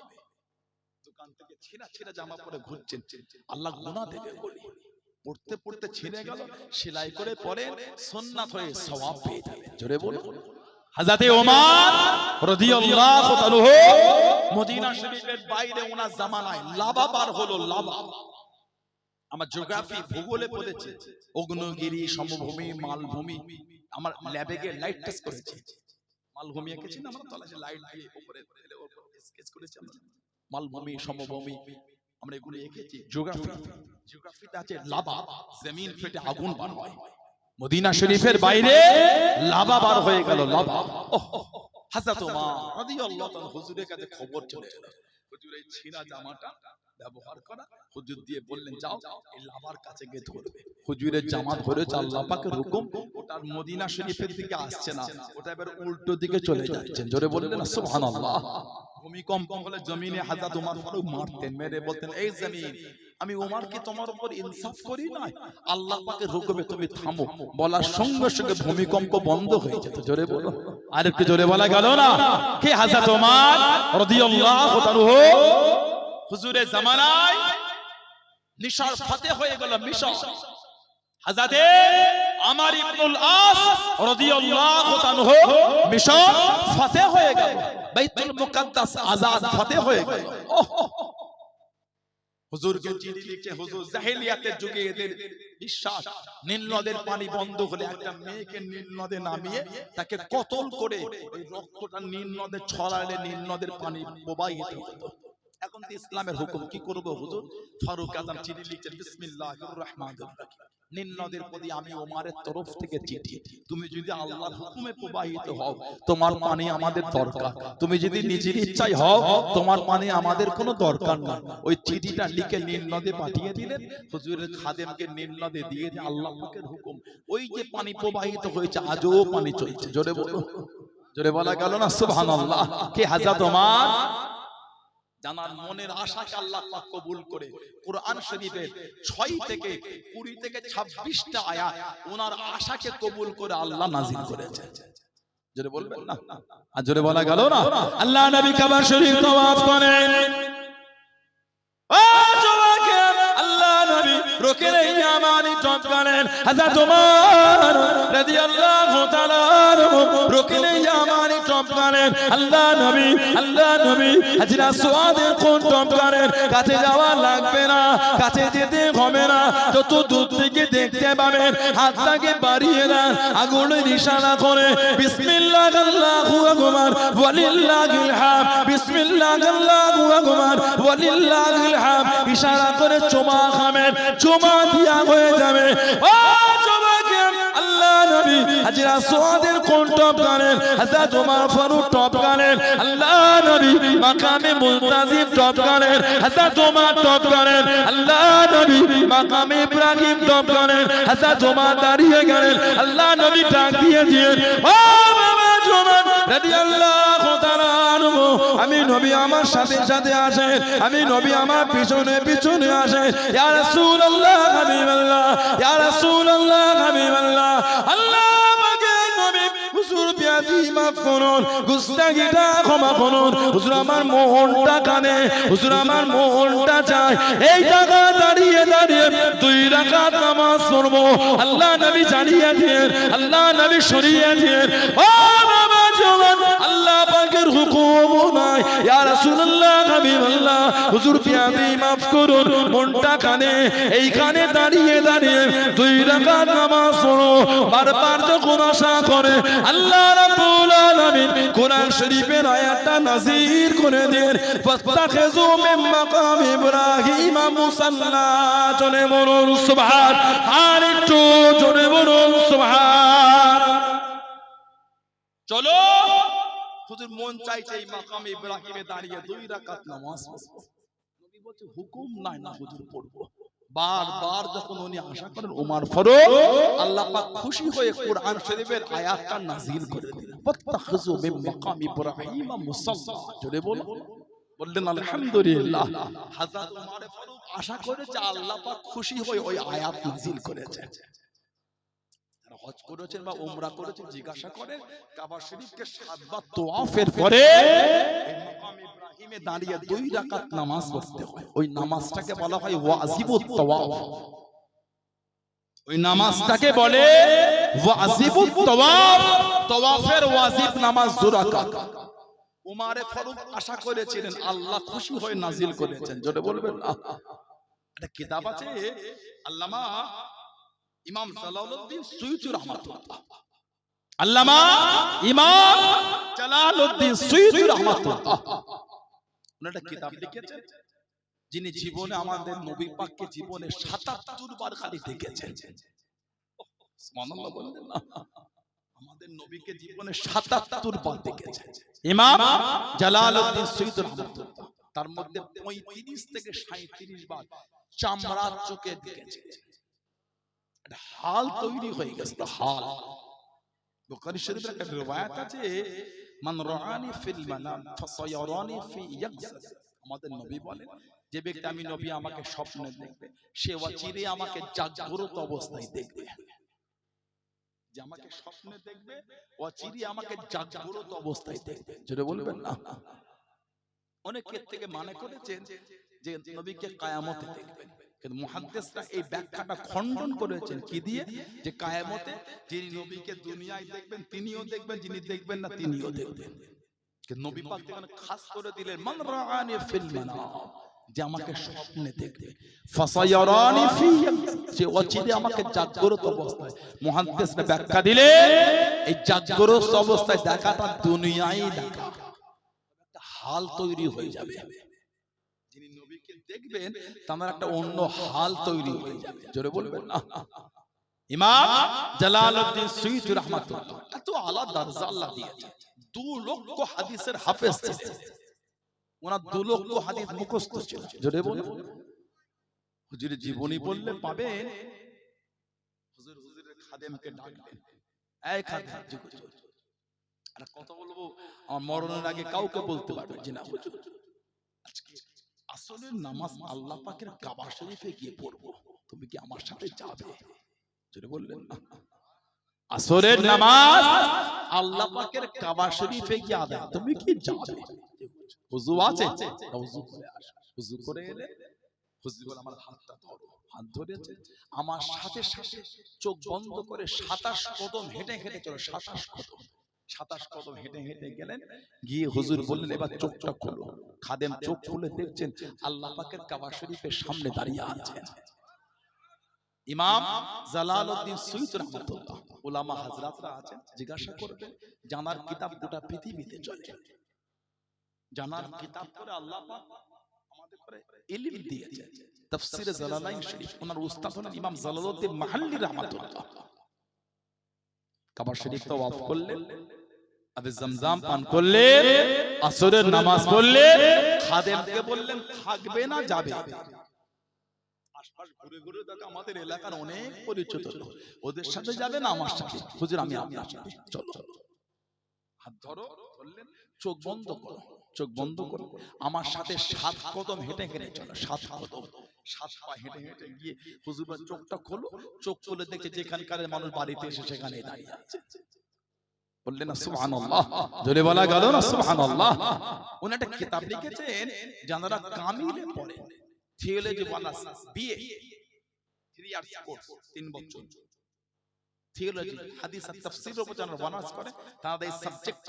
দোকান থেকে ছিঁড়া ছিঁড়া জামা পরে ঘুরছেন, আল্লাহ গুনাহ দেবে বলে। পড়তে পড়তে ছিঁড়ে গেল, সেলাই করে পরে সুন্নাত হয়ে সওয়াব পেয়ে যাবে। জোরে বলুন। হযরতে ওমর রাদিয়াল্লাহু তাআলা মদিনা শরীফের বাইরে ওনার জামানায় লাভা বার হলো। লাভা আমার জিওগ্রাফি ভূগোলে পড়েছে, অগ্নিগিরি, সমভূমি, মালভূমি। আমার ল্যাবে গিয়ে লাইট টেস্ট করেছি। মালভূমি এঁকেছি না আমরা, তলায় লাইট দিয়ে উপরে স্কেচ করেছি আমরা। মালভূমি, সমভূমি আমরা এগুলো এঁকেছি। জিওগ্রাফিতে আছে লাভা, জমিন ফেটে আগুন বার হয়। মদিনা শরীফের বাইরে লাভা বার হয়ে গেল। লাভা, হযরত ওমর রাদিয়াল্লাহু তাআলা হুজুরের কাছে খবর চলে এলো। হুজুর এই ছিঁড়া জামাটা ব্যবহার করা। হুজুর দিয়ে বললেন যাও এই লাভার কাছে গিয়ে ধরবে। হুজুরের জামা ধরেছে, আল্লাহ পাকের হুকুম, ওটা মদিনা শরীফের দিকে আসছে না, ওটা এবার উল্টো দিকে চলে যাচ্ছে। জোরে বললেন না সুবহানাল্লাহ। ভূমিকম্প হলে জমিনে হযরত ওমর ফারুক মারতেন, মেরে বলতেন এই জমিন, আমি ওমর কি তোমার উপর ইনসাফ করি না? আল্লাহ পাকের হুকুমে তুমি থামো। বলার সঙ্গে সঙ্গে ভূমিকম্প বন্ধ হয়ে যেত। জোরে বলো, আর একটু জোরে বলা গেল না? কে? হযরত ওমর রাদিয়াল্লাহু তাআলা হুজুরের জামানায় মিশর ফাতে হয়ে গেল। মিশর হযরতে আমর ইবনুল আস রাদিয়াল্লাহু তাআলা মিশর ফাতে হয়ে গেল। বাইতুল মুকাদ্দাস আজাদ ফাতে হয়ে গেল। হুজুরকে চিঠি লিখে, হুজুর জাহেলিয়াতের যুগে এদের বিশ্বাস, নীল নদের পানি বন্ধ হলে একটা মেয়েকে নীল নদে নামিয়ে তাকে কতল করে এই রক্তটা নীল নদে ছড়ালে নীল নদের পানি প্রবাহিত হতো। এখন তো ইসলামের হুকুম, কি করব হুজুর? ফারুক আজম চিঠি লিখছেন, বিসমিল্লাহির রহমানির রহিম, নীল নদের প্রতি আমি ওমরের তরফ থেকে চিঠি, তুমি যদি আল্লাহর হুকুমে প্রবাহিত হও তোমার পানি আমাদের দরকার, তুমি যদি নিজের ইচ্ছায় হও তোমার পানি আমাদের কোনো দরকার না। ওই চিঠিটা লিখে নীল নদে পাঠিয়ে দিলেন। হুজুরের খাদেমকে নীল নদে দিয়ে আল্লাহ পাকের হুকুম, ওই যে পানি প্রবাহিত হয়েছে আজও পানি চলছে। জোরে বলো, জোরে বলা গেল না সুবহানাল্লাহ। কে? হযরত ওমর। জানার মনের আশাকে আল্লাহ পাক কবুল করে কুরআন শরীফের 6 থেকে 20 থেকে 26টা আয়াত ওনার আশাকে কবুল করে আল্লাহ নাযিল করেছেন। জোরে বলবেন না? আর জোরে বলা গেল না? আল্লাহ নবী কাবা শরীফ তওয়াফ করেন। ও যুবক, আল্লাহ নবী রুকনে ইয়ামানি টপ করেন হযরত ওমর রাদিয়াল্লাহু তাআলা রুকনে ইয়ামানি টপ করেন আল্লাহ নবী হাজরা সুআদের কোন টপ করেন কাছে যাওয়া লাগবে না কাছে যেতে হবে না যত দূর থেকে দেখতে পাবেন হাতটাকে বাড়িয়ে দেন আগুনের ইশারা করে বিসমিল্লাহ আল্লাহু আকবার ওয়ালিল্লাহিল হামদ বিসমিল্লাহ আল্লাহু আকবার ওয়ালিল্লাহিল হামদ ইশারা করে চুমা খাবেন চুমা দিয়া হয়ে যাবে ও চুমাকে আল্লাহ নবী হাজরা সুআদের কোন টপ করেন হযরত ওমর ফারুক টপ করেন আল্লাহ নবী মাকামে মুলতাজিম টপ করেন হযরত ওমর টপ করেন আল্লাহ নবী মাকামে ইব্রাহিম টপ করেন হযরত ওমর দাঁড়িয়ে গেলেন আল্লাহ নবী ডাক দিয়ে ও বাবা ওমর রাদিয়াল্লাহু তাআলা আনহু আমি নবী আমার সাথে সাথে আসেন আমি নবী আমার পিছনে পিছনে আসেন ইয়া রাসূলুল্লাহ হাবিবাল্লাহ ইয়া রাসূলুল্লাহ হাবিবাল্লাহ আল্লাহ পাকের নবী হুজুর বিয়াদি মাফ করুন গুস্তাগিটা ক্ষমা করুন হুজুর আমার মনটা কানে হুজুর আমার মনটা চায় এই জায়গা দাঁড়িয়ে দাঁড়িয়ে 2 রাকাত নামাজ পড়বো আল্লাহ নবী জানিয়ে দিয়েন আল্লাহ নবী সরিয়ে দিয়েন ও বাবা জওয়ান আল্লাহ পাকের হুকুম নাই ইয়া রাসূলুল্লাহ হাবিবাল্লাহ হুজুর বিয়াদি মাফ করুন মনটা কানে এইখানে দাঁড়িয়ে দাঁড়িয়ে 2 রাকাত নামাজ পড়ো বারবার যখন আশা করে আল্লাহ রাব্বুল আলামিন কোরআন শরীফের আয়াতটা নাযিল করে দেন ফাত্তাখিযু মিন মাকাম ইব্রাহিম মুসাল্লা জোরে বলুন সুবহান আর একটু জোরে বলুন সুবহান চলো হুজুর মন চাইছে এই মাকাম ইব্রাহিমে দাঁড়িয়ে 2 রাকাত নামাজ পড়ব নবী বলছে হুকুম নাই না হুজুর পড়ব বারবার যখন উনি আশা করেন ওমর ফারুক আল্লাহ পাক খুশি হয়ে কোরআন শরীফের আয়াতটা নাযিল করে দিলেন ফাত্তাখিযু মিন মাকাম ইব্রাহিম মুসাল্লা জোরে বললেন আলহামদুলিল্লাহ হযরত ওমর ফারুক আশা করেছে আল্লাহ পাক খুশি হয়ে ওই আয়াত নাযিল করেছেন হজ করেছেন বা উমরা করেছেন জিজ্ঞাসা করেন কাবা শরীফকে 7 বার তাওয়াফের পরে এই মাকাম ইব্রাহিমে দাঁড়িয়ে 2 রাকাত নামাজ পড়তে হয় ওই নামাজটাকে বলা হয় ওয়াজিবুত তাওয়াফ ওই নামাজটাকে বলে ওয়াজিবুত তাওয়াফ তাওয়াফের ওয়াজিব নামাজ 2 রাকাত ওমর ফারুক আশা করেছিলেন আল্লাহ খুশি হয়ে নাযিল করেছেন জোরে বলবেন না একটা কিতাব আছে আল্লামা ইমাম জালালউদ্দিন সুয়ুতি রাহমাতুল্লাহ আল্লামা ইমাম জালালউদ্দিন সুয়ুতি রাহমাতুল্লাহ উনি একটা কিতাব লিখেছেন যিনি জীবনে আমাদের নবী পাককে জীবনে 77 বার খালি দেখেছেন সুবহানাল্লাহ বলেন না আমাদের নবীকে জীবনে 77 বার দেখেছেন ইমাম জালালউদ্দিন সুয়ুতি রাহমাতুল্লাহ তার মধ্যে 35 থেকে 37 বার চামড়ার চোখে দেখেছেন হাল তৈরি হয়ে গেছে হাল বুখারী শরীফের একটা riwayat আছে মান রাআনি ফিল মানাম ফাসায়ারানি ফি ইয়াকসাস আমাদের নবী বলেন যে ব্যক্তি আমি নবী আমাকে স্বপ্নে দেখবে সে অচিরে আমাকে জাগ্রত অবস্থায় দেখবে যে আমাকে স্বপ্নে দেখবে অচিরে আমাকে জাগ্রত অবস্থায় দেখবে জোরে বলবেন না অনেকে থেকে মানে করেছেন যে নবীকে কিয়ামতে দেখবেন কিন্তু মুহাদ্দিসরা এই ব্যাখ্যাটা খণ্ডন করেছেন কি দিয়ে যে কিয়ামতে যিনি নবীকে দুনিয়ায় দেখবেন তিনিও দেখবেন যিনি দেখবেন না তিনিও দেখবেন কিন্তু নবী পাক এখানে খাস করে দিলেন মান রাআনি ফিল মানাম যে আমাকে স্বপ্নে দেখবে ফাসায়ারানি ফি যে অচিরে আমাকে জাগ্রত অবস্থায় মুহাদ্দিসরা ব্যাখ্যা দিলে এই জাগ্রত অবস্থায় দেখাটা দুনিয়ায় দেখা একটা হাল তৈরি হয়ে যাবে যিনি নবীকে দেখবেন তার একটা অন্য হাল তৈরি হয়ে যাবে জোরে বলবেন না ইমাম জালালউদ্দিন সুয়ুতি রাহমাতুল্লাহ এত আলা দরজা আল্লাহ দিয়েছে 2 লক্ষ হাদিসের হাফেজ ছিলেন ওনার 2 লক্ষ হাদিস মুখস্থ ছিল জোরে বলুন হুজুরের জীবনী বললে পাবেন হুজুরের খাদেমকে ডাকলেন এই খাদেম আর কথা বলবো আমার মরণের আগে কাউকে বলতে পারবে যে না হুজুর আজকে আসলের নামাজ আল্লাহ পাকের কাবা শরীফে গিয়ে পড়বো তুমি কি আমার সাথে যাবে জোরে বললেন না আসরের নামাজ আল্লাহ পাকের কাবা শরীফে গিয়ে আদায় তুমি কি যাবে ওযু আছে ওযু করে আসো ওযু করে এলে হুজুর বলে আমার হাতটা ধরো। হাত ধরেছে, আমার সাথে সাথে চোখ বন্ধ করে 27 কদম হেঁটে হেঁটে চলো। 27 কদম হেঁটে হেঁটে গেলেন, গিয়ে হুজুর বললেন এবার চোখটা খোলো। খাদেম চোখ খুলে দেখছেন আল্লাহ পাকের কাবা শরীফের সামনে দাঁড়িয়ে আছেন ইমাম জালালউদ্দিন সুয়ুতি রাহমাতুল্লাহ। উলামা হযরতরা আছেন, জিজ্ঞাসা করবেন, জানার কিতাব গোটা পৃথিবীতে চলে, জানার কিতাব করে আল্লাহ পাক আমাদের করে ইলম দিয়েছেন। তাফসীরে জালালাইন শরীফ, ওনার উস্তাদ হলেন ইমাম জালালউদ্দিন মাহাল্লি রাহমাতুল্লাহ। কাবা শরীফ তাওয়াফ করলেন, আবে জমজম পান করলেন, আসরের নামাজ পড়লেন, খাদেমকে বললেন থাকবে না যাবে। আশপাশ ঘুরে ঘুরে দেখো আমাদের এলাকার অনেক পরিচিত লোক, ওদের সাথে যাবে না আমার সাথে? হুজুর আমি আপনার সাথে, চলো। হাত ধরো, ধরলেন, চোখ বন্ধ করো, চোখ বন্ধ করো, আমার সাথে 7 কদম হেঁটে হেঁটে চলো। 7 কদম, 7 পা হেঁটে হেঁটে গিয়ে হুজুর বলে চোখটা খোলো। চোখ খুলে দেখে যেখানকার মানুষ বাড়িতে এসে সেখানে দাঁড়িয়ে আছে। বললেন না সুবহানাল্লাহ, জোরে বলা গেল না সুবহানাল্লাহ। উনি একটা কিতাব লিখেছেন, যারা কামিলে পড়ে, theology honours BA 3 years course, 3 বছর থিওলজি হাদিস আর তাফসীরের উপর যারা অনার্স করে তাদের এই সাবজেক্ট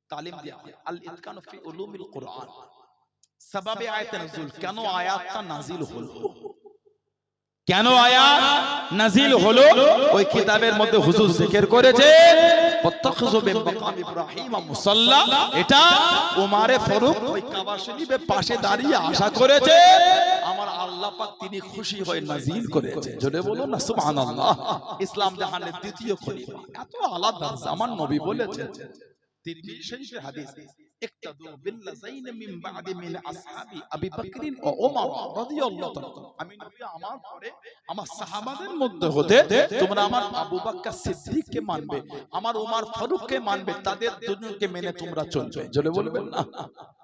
তালিম দেয়া হয়। আল ইতকান ফি উলুমিল কুরআন, সাবাবে আয়াত নজুল, কেন আয়াতটা নাজিল হলো, কেন আয়াত নাজিল হলো, ওই কিতাবের মধ্যে হুজুর জিকির করেছে ওয়াত্তাখিযু বিল মাকাম ইব্রাহিম মুসাল্লা। এটা ওমরে ফারুক ওই কাবা শরীফের পাশে দাঁড়িয়ে আশা করেছে, আমার আল্লাহ পাক তিনি খুশি হয়ে নাজিল করেছে। জোরে বলুন না সুবহানাল্লাহ। ইসলাম জাহানের দ্বিতীয় খলিফা, এত আলাদা আমার নবী বলেছেন। তিরমিজি শরীফের হাদিস, ইক্তাদু বিল্লাযাইন মিন বা'দি মিন আসহাবি আবি বকর ও ওমর রাদিয়াল্লাহু তাআলা। আমি নবী আমার পরে আমার সাহাবাদের মধ্যে হতে তোমরা আমার আবু বকর সিদ্দিককে মানবে, আমার ওমর ফারুককে মানবে, তাদের দুজনকে মেনে তোমরা চলবে। জোরে বলবেন না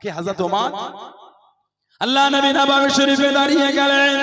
কি হযরত ওমর। আল্লাহ নবী নববী শরীফে দাঁড়িয়ে গেলেন,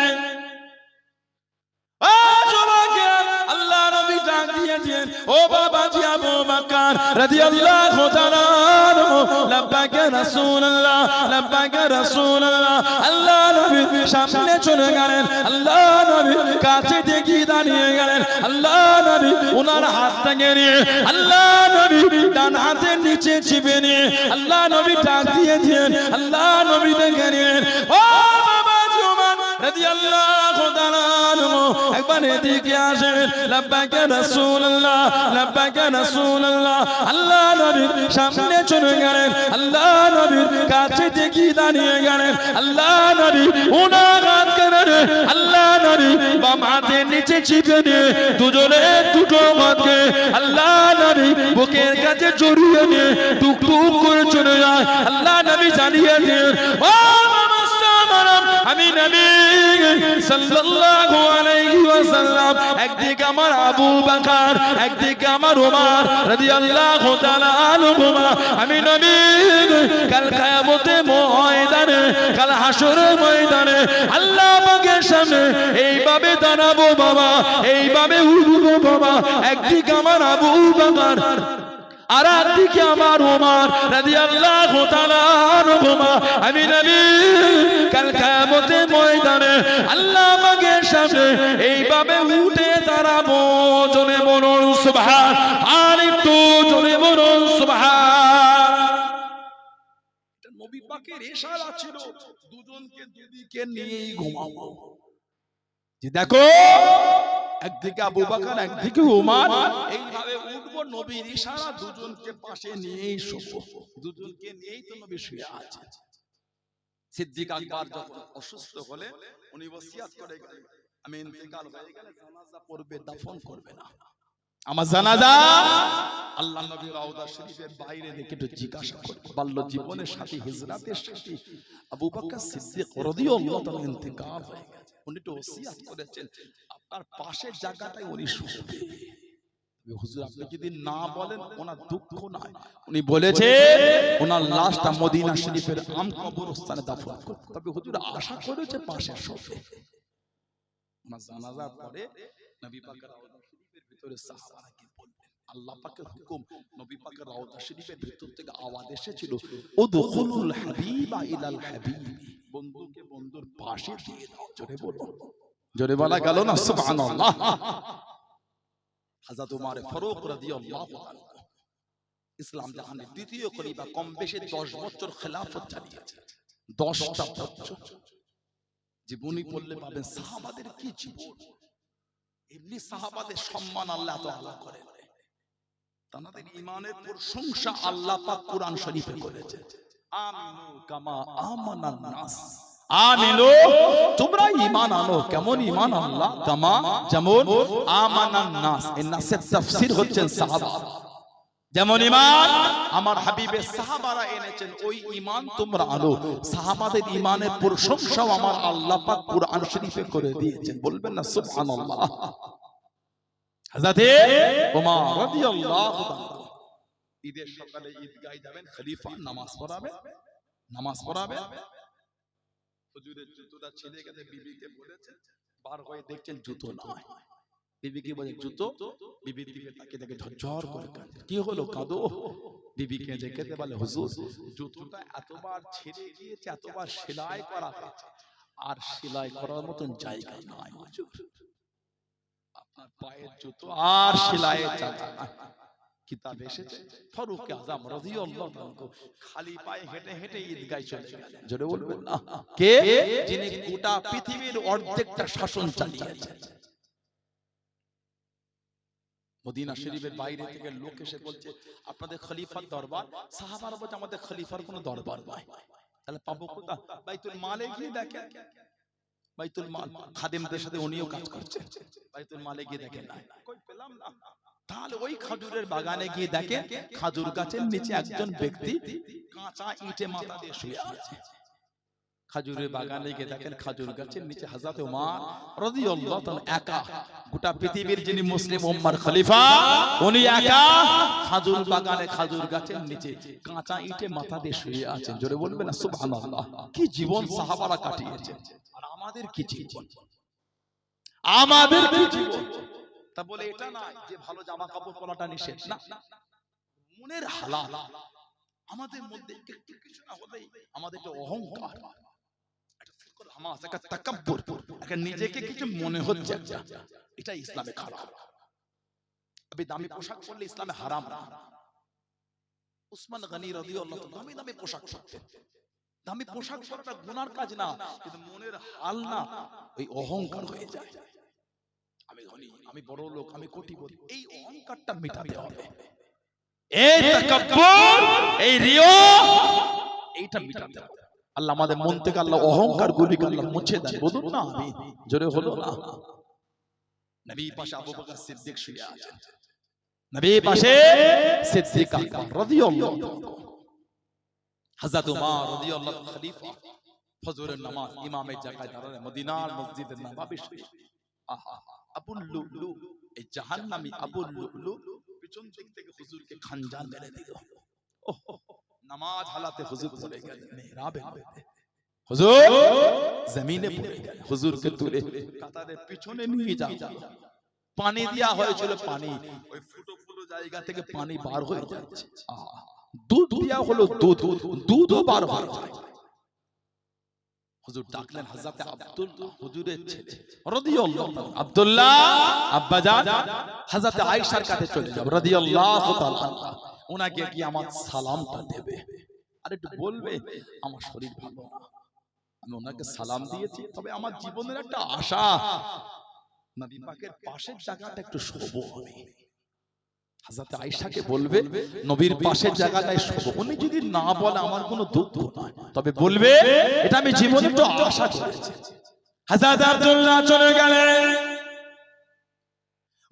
আল্লাহ নবী ডাক দিয়েছেন, ও বাবাজি আবু বকর রাদিয়াল্লাহু তাআলা আনহু, লাব্বাইক ইয়া রাসূলুল্লাহ, লাব্বাইক ইয়া রাসূলুল্লাহ। আল্লাহ নবী সামনে চলে গেলেন, আল্লাহ নবী কাছে দেখি দাঁড়িয়ে গেলেন। আল্লাহ নবী ওনার হাতটাকে নিয়ে আল্লাহ নবী ডান হাতের নিচে চিপে নিয়ে আল্লাহ নবী ডাক দিয়েছেন, আল্লাহ নবী দেখে নিলেন, ও বাবাজি ওমর রাদিয়াল্লাহু তাআলা আনহু, একবার এদিকে আসেন। লাব্বাইক ইয়া রাসূলুল্লাহ, লাব্বাইক ইয়া রাসূলুল্লাহ। আল্লাহ নবীর সামনে চলে গেলেন, আল্লাহ নবীর কাছে দেখি দাঁড়িয়ে গেলেন। আল্লাহ নবী ওনার হাত ধরে আল্লাহ নবী বাম হাতের নিচে চিপে নিয়ে দুজনে দুটো হাতকে আল্লাহ নবী বুকের কাছে জড়িয়ে নিয়ে টুক টুক করে চলে যায়। আল্লাহ নবী জানিয়ে দিলেন, ও আমি নবী সাল্লাল্লাহু আলাইহি ওয়াসাল্লাম, একদিকে আমার আবু বকর, একদিকে আমার ওমর রাদিয়াল্লাহু তাআলা আনহুমা। আমি নবী কাল কিয়ামতের ময়দানে, কাল হাসরের ময়দানে আল্লাহ পাকের সামনে এইভাবে দাঁড়াবো বাবা, এইভাবে উঠবো বাবা। একদিকে আমার আবু বকর আর একদিকে আমার ওমর রাদিয়াল্লাহু তাআলা আনহুমা। আমি নবী কাল কিয়ামতের ময়দানে আল্লাহ পাকের সামনে এইভাবে উঠে দাঁড়াবো। জোরে বলুন সুবহান, আর একটু জোরে বলুন সুবহান। এটা নবী পাকের ইশারা ছিল, দুজনকে দুদিকে নিয়েই ঘুমাবো। দেখো একদিকে আবু বকর, একদিকে ওমর, এইভাবে উঠবো, নবীর ইশারা, দুজনকে পাশে নিয়েই শুবো। দুজনকে নিয়েই তো নবী শুয়ে আছে। সিদ্দিক আকবর যখন অসুস্থ হলে উনি ওসিয়ত করে গেলেন, আমি ইন্তেকাল হয়ে গেলে জানাজা পড়বে, দাফন করবে না। আমার জানাজা আল্লাহ নবী রওজা শরীফের বাইরে রেখে একটু জিজ্ঞাসা করবে। বাল্য জীবনের সাথী, হিজরাতের সাথী আবু বকর সিদ্দিক রাদিয়াল্লাহু তাআলা ইন্তেকাল হয়ে গেছে। উনি তো ওসিয়ত করেছেন আপনার পাশের জায়গাটায় উনি শুবে। হুজুর আপনি যদি না বলেন ওনার দুঃখ নাই, উনি বলেছে ওনার লাশটা মদিনা শরীফের আম কবরস্থানে দাফন করতে। তবে হুজুর আশা করেছে পাশে শুবে। আমার জানাজার পরে নবী পাক রওজা শরীফের ভিতরে সাহাবারা কি বলবেন, আল্লাহ পাকের হুকুম, নবী পাকের রওজা শরীফের ভিতর থেকে আওয়াজ এসেছিল, উদখুলুল হাবিবা ইলাল হাবিব, বন্ধুকে বন্ধুর পাশে দিয়ে দাও। জোরে বলো, জোরে বলা গেল না সুবহানাল্লাহ। হযরত ওমর ফারুক রাদিয়াল্লাহু আনহু ইসলাম জাহানের দ্বিতীয় খলিফা, কম বেশি 10 বছর খেলাফত চালিয়েছেন। 10টা বছর জীবনী পড়লে পাবেন সাহাবাদের কি জীবন। এমনি সাহাবাদের সম্মান আল্লাহ তাআলা করেন, তাদের ঈমানের প্রশংসা আল্লাহ পাক কোরআন শরীফে করেছেন। আমিনু কামা আমানান নাস, আমিনু তোমরা ঈমান আনো, কেমন ঈমান আল্লাহ, কামা যেমন আমানান নাস, এই নাসের তাফসীর হচ্ছেন সাহাবা। যেমন ঈমান আমার হাবিবের সাহাবারা এনেছেন, ওই ঈমান তোমরা আনো। সাহাবাদের ঈমানের প্রশংসাও আমার আল্লাহ পাক কোরআন শরীফে করে দিয়েছেন। বলবেন না সুবহানাল্লাহ। হযরত ওমর রাদিয়াল্লাহু তাআলা ঈদের সকালে ঈদগাহে যাবেন, খলিফা নামাজ পড়াবে। হুজুরের জুতোটা ছিঁড়ে গেছে, বিবিকে বলেছে, বার হয়ে দেখছেন জুতো নাই। বিবিকে বলে জুতো, বিবির দিকে তাকিয়ে দেখে ঝরঝর করে কাঁদে। কি হলো, কাঁদো? বিবিকে দেখে বলে, হুজুর জুতোটা এতবার ছিঁড়ে গিয়েছে, এতবার সেলাই করা হয়েছে, আর সেলাই করার মতন জায়গা নাই হুজুর। আপনার পায়ের জুতো আর সেলাইয়ের জায়গা নাই। কিতাব এসেছে ফারুক আযম রাদিয়াল্লাহু আনহু খালি পায়ে হেঁটে হেঁটে ঈদগাহে চলে গেলেন। জোরে বলবেন না কে? যিনি গোটা পৃথিবীর অর্ধেকটা শাসন চালিয়েছেন। মদিনা শরীফের বাইরে থেকে লোক এসে বলছে, আপনাদের খলিফার দরবার। সাহাবারা বলছে, আমাদের খলিফার কোনো দরবার নাই। তাহলে পাবো কোথায়? বাইতুল মালে গিয়ে দেখেন। বাইতুল মাল খাদেমদের সাথে উনিও কাজ করছেন। বাইতুল মালে গিয়ে দেখেন, না কই পেলাম না। তাহলে ওই খাজুরের বাগানে গিয়ে দেখেন, খাজুর গাছের নিচে একজন ব্যক্তি কাঁচা ইটে মাথা দিয়ে শুয়ে আছে। খাজুরের বাগানে গিয়ে দেখেন, খাজুর গাছের নিচে হযরত ওমর রাদিয়াল্লাহু তাআলা একা, গোটা পৃথিবীর যিনি মুসলিম উম্মার খলিফা, উনি একা খাজুর বাগানে খাজুর গাছের নিচে কাঁচা ইটে মাথা দিয়ে শুয়ে আছেন। জোরে বলবেন না সুবহানাল্লাহ। কি জীবন সাহাবারা কাটিয়েছেন, আর আমাদের কি জীবন, আমাদের কি জীবন। তা বলে এটা না যে ভালো জামা কাপড় পরাটা নিষেধ, না, মনের হালাল। আমাদের মধ্যে একটু কিছু না হলেই আমাদের একটা অহংকার, একটা তাকাব্বুর, একটা নিজেকে কিছু মনে হচ্ছে, এটা ইসলামে খারাপ। আপনি দামি পোশাক পরলে ইসলামে হারাম না। উসমান গনি রাদিয়াল্লাহু তাআলা দামি দামি পোশাক পরতেন। দামি পোশাক পরাটা গুনার কাজ না, কিন্তু মনের হাল না, ওই অহংকার হয়ে যায়। আমি ধনী, আমি বড় লোক, আমি কোটিপতি, এই অহংকারটা মেটাতে হবে। এই তাকাব্বুর, এই রিয়া, এইটা মেটাতে হবে। আল্লাহ আমাদের মন থেকে আল্লাহ অহংকার গুলিকে আল্লাহ মুছে দেন। বলুন না আমি, জোরে হলো না। নবীর পাশে আবু বকর সিদ্দিক শুয়ে আছেন। নবীর পাশে সিদ্দিক আকবর রাদিয়াল্লাহু তাআলা, হযরত ওমর রাদিয়াল্লাহু খলিফা, ফজরের নামাজ ইমামের জায়গায় দাঁড়ালেন মদিনার মসজিদে নববী শরীফ। আহা, আবুল লুলু, এই জাহান্নামী আবুল লুলু পিছন দিক থেকে হুজুরকে খানজার মেরে দিল। নামাজ হালাতে হুজুর পড়ে গেলেন মিহরাবে, হুজুর জমিনে পড়ে গেলেন। হুজুরকে তুলে কাতারের পিছনে নিয়ে যাওয়া, পানি দেয়া হয়েছিল, পানি ওই ফুটো ফুটো জায়গা থেকে পানি বার হয়ে যাচ্ছে। দুধ দেয়া হলো, দুধও বার হয়ে যায়। হুজুর ডাকলেন হযরত আব্দুল্লাহ, হুজুরের ছেলে রাদিয়াল্লাহু তাআলা। আব্দুল্লাহ আব্বাজান, হযরত আয়েশার কাছে চলে যাও রাদিয়াল্লাহু তাআলা, ওনাকে কি আমার সালামটা দেবে, আর একটু বলবে আমার শরীর ভালো না, আমি ওনাকে সালাম দিয়েছি, তবে আমার জীবনের একটা আশা নবী পাকের পাশের জায়গাটা একটু শোবো আমি। হযরত আয়েশাকে বলবে নবীর পাশের জায়গাটায় শোবো। উনি যদি না বলে আমার কোনো দুঃখ নয়, তবে বলবে এটা আমি জীবনে তো আশা করেছি। হযরত আব্দুল্লাহ চলে গেলেন।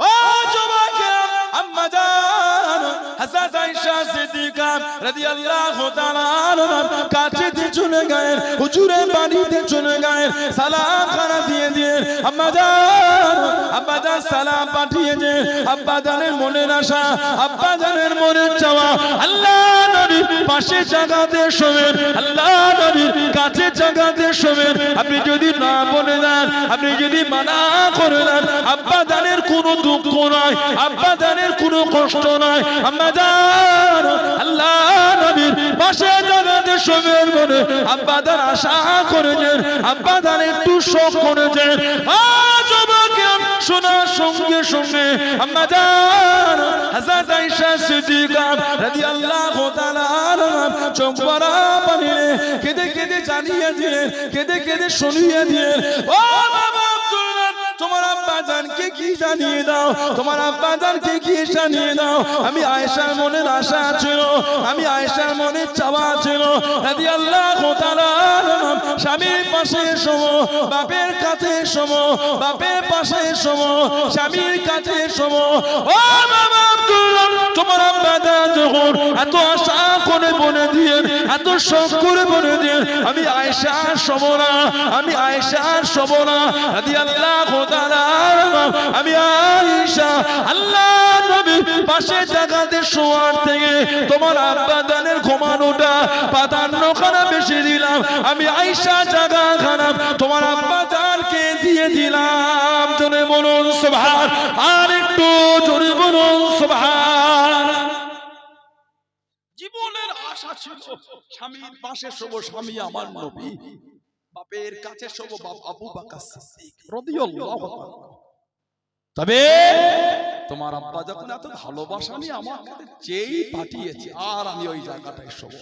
ও যুবকেরা, আম্মা জান হযরত আয়েশা সিদ্দিকা রাদিয়াল্লাহু তাআলা আনহার কাছে চলে গেলেন, হুজুরের বাড়িতে চলে গেলেন, সালাম খানা দিয়ে দিয়ে আম্মা জান আব্বাজান সালাম পাঠিয়েছে, আব্বাজানের মনের আশা, আব্বাজানের মনের চাওয়া আল্লাহ নবীর পাশে জাগাতে শোবেন, আল্লাহ নবীর কাছে জাগাতে শোবেন। আপনি যদি না বলে দেন, আপনি যদি মানা করে দেন, আব্বাজানের কোনো দুঃখ নয়, আব্বাজানের কোনো কষ্ট নয়। আম্মাজান আল্লাহ নবীর পাশে জাগাতে শোবেন বলে আব্বাজান আশা করেছেন, আব্বাজান একটু শোক করেছেন। আজ আমাকে শোনার সঙ্গে সঙ্গে আম্মাজান হযরত আয়েশা সিদ্দিকা রাদিয়াল্লাহু তাআলা আনহা চোখ ভরা পানি কেঁদে কেঁদে জানিয়ে দিলেন, কেঁদে কেঁদে শুনিয়ে দিলেন, ও বাবা আব্দুল্লাহ, তোমার আব্বাজানকে কি জানিয়ে দাও, তোমার আব্বাজানকে কি জানিয়ে দাও। আমি আয়েশার মনের আশা ছিল, আমি আয়েশার মনের চাওয়া ছিল রাদিয়াল্লাহু তাআলা আনহা স্বামীর পাশে শোবো, বাপের কাছে শোবো, বাপের পাশে শোবো, স্বামীর কাছে শোবো। ও বাবা আব্দুল্লাহ, তোমার আব্বাজান যখন এত আশা করে বলে দিয়ে, এত শোক করে বলে দিয়ে, আমি আয়েশার শোবো না, আমি আয়েশার শোবো না রাদিয়াল্লাহু তাআলা আনহা, আমি আয়েশা আল্লাহ নবী পাশে জাগাতে শোয়ার থেকে তোমার আব্বাজানের ঘুমানোটা প্রাধান্যখানা বেশি দিলাম, আমি আয়েশা জাগা খারাপ তোমার আব্বাজানকে দিয়ে দিলাম। জোরে বলুন সুবহান, আর একটু জোরে বলুন সুবহান। জীবনের আশা ছিল স্বামীর পাশে শোবো, স্বামী আমার নবী, বাপের কাছে শোবো, বাপ আবু বকর সিদ্দিক রাদিয়াল্লাহু তাআলা। তবে তোমার আব্বা যখন এত ভালোবাসা নিয়ে আমার কাছে চেয়ে পাঠিয়েছে, আর আমি ওই জায়গাটায় শোবো,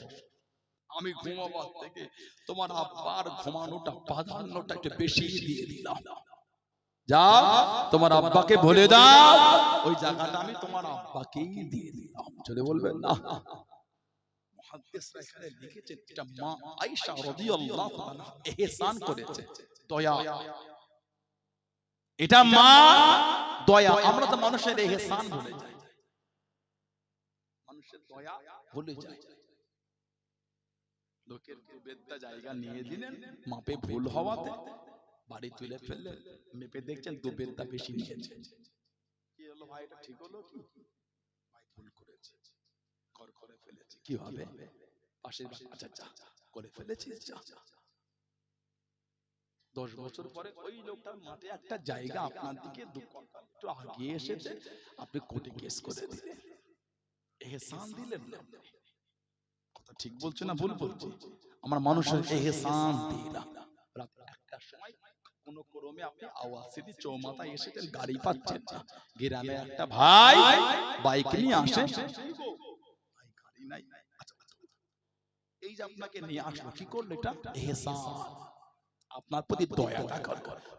আমি ঘুমাবার থেকে তোমার আব্বার ঘুমানোটা প্রাধান্যটা একটু বেশি দিয়ে দিলাম। যাও তোমার আব্বাকে বলে দাও, ওই জায়গাটা আমি তোমার আব্বাকেই দিয়ে দিলাম। চলে বলবেন না, মুহাদ্দিসরা এখানে লিখেছেন এটা মা আয়েশা রাদিয়াল্লাহু তাআলা ইহসান করেছে, দয়া। এটা মা দয়া। আমরা তো মানুষের ইহসান ভুলে যাই, মানুষের দয়া ভুলে যাই। লোকের দুবেদ্দা জায়গা নিয়ে দিলেন, মাপে ভুল হওয়াতে বাড়ি তুলে ফেললেন, মেপে দেখছেন দুবেদ্দা বেশি নিয়েছে। কি হলো ভাই, এটা ঠিক হলো কি? ভাই ভুল করেছে, ঘর করে ফেলেছে, কি হবে? পাশের আচ্ছা আচ্ছা করে ফেলেছি, 10 বছর পরে ওই লোকটার মাঠে একটা জায়গা আপনার দিকে একটু আগিয়ে এসেছে, আপনি কোর্টে কেস করে দিলেন, ইহসান দিলেন না। কথা ঠিক বলছে না ভুল বলছে? আমার মানুষের ইহসান দিলাম। রাত 1টার সময় কোন ক্রমে আপনি আওয়াসিদি চৌমাথায় এসেছেন, গাড়ি পাচ্ছেন না, গ্রামে একটা ভাই বাইক নিয়ে আসে, ভাই গাড়ি নাই, আচ্ছা এই যে আপনাকে নিয়ে আসলো, কি করলো? এটা ইহসান। আপনার প্রতি দয়া থাকা,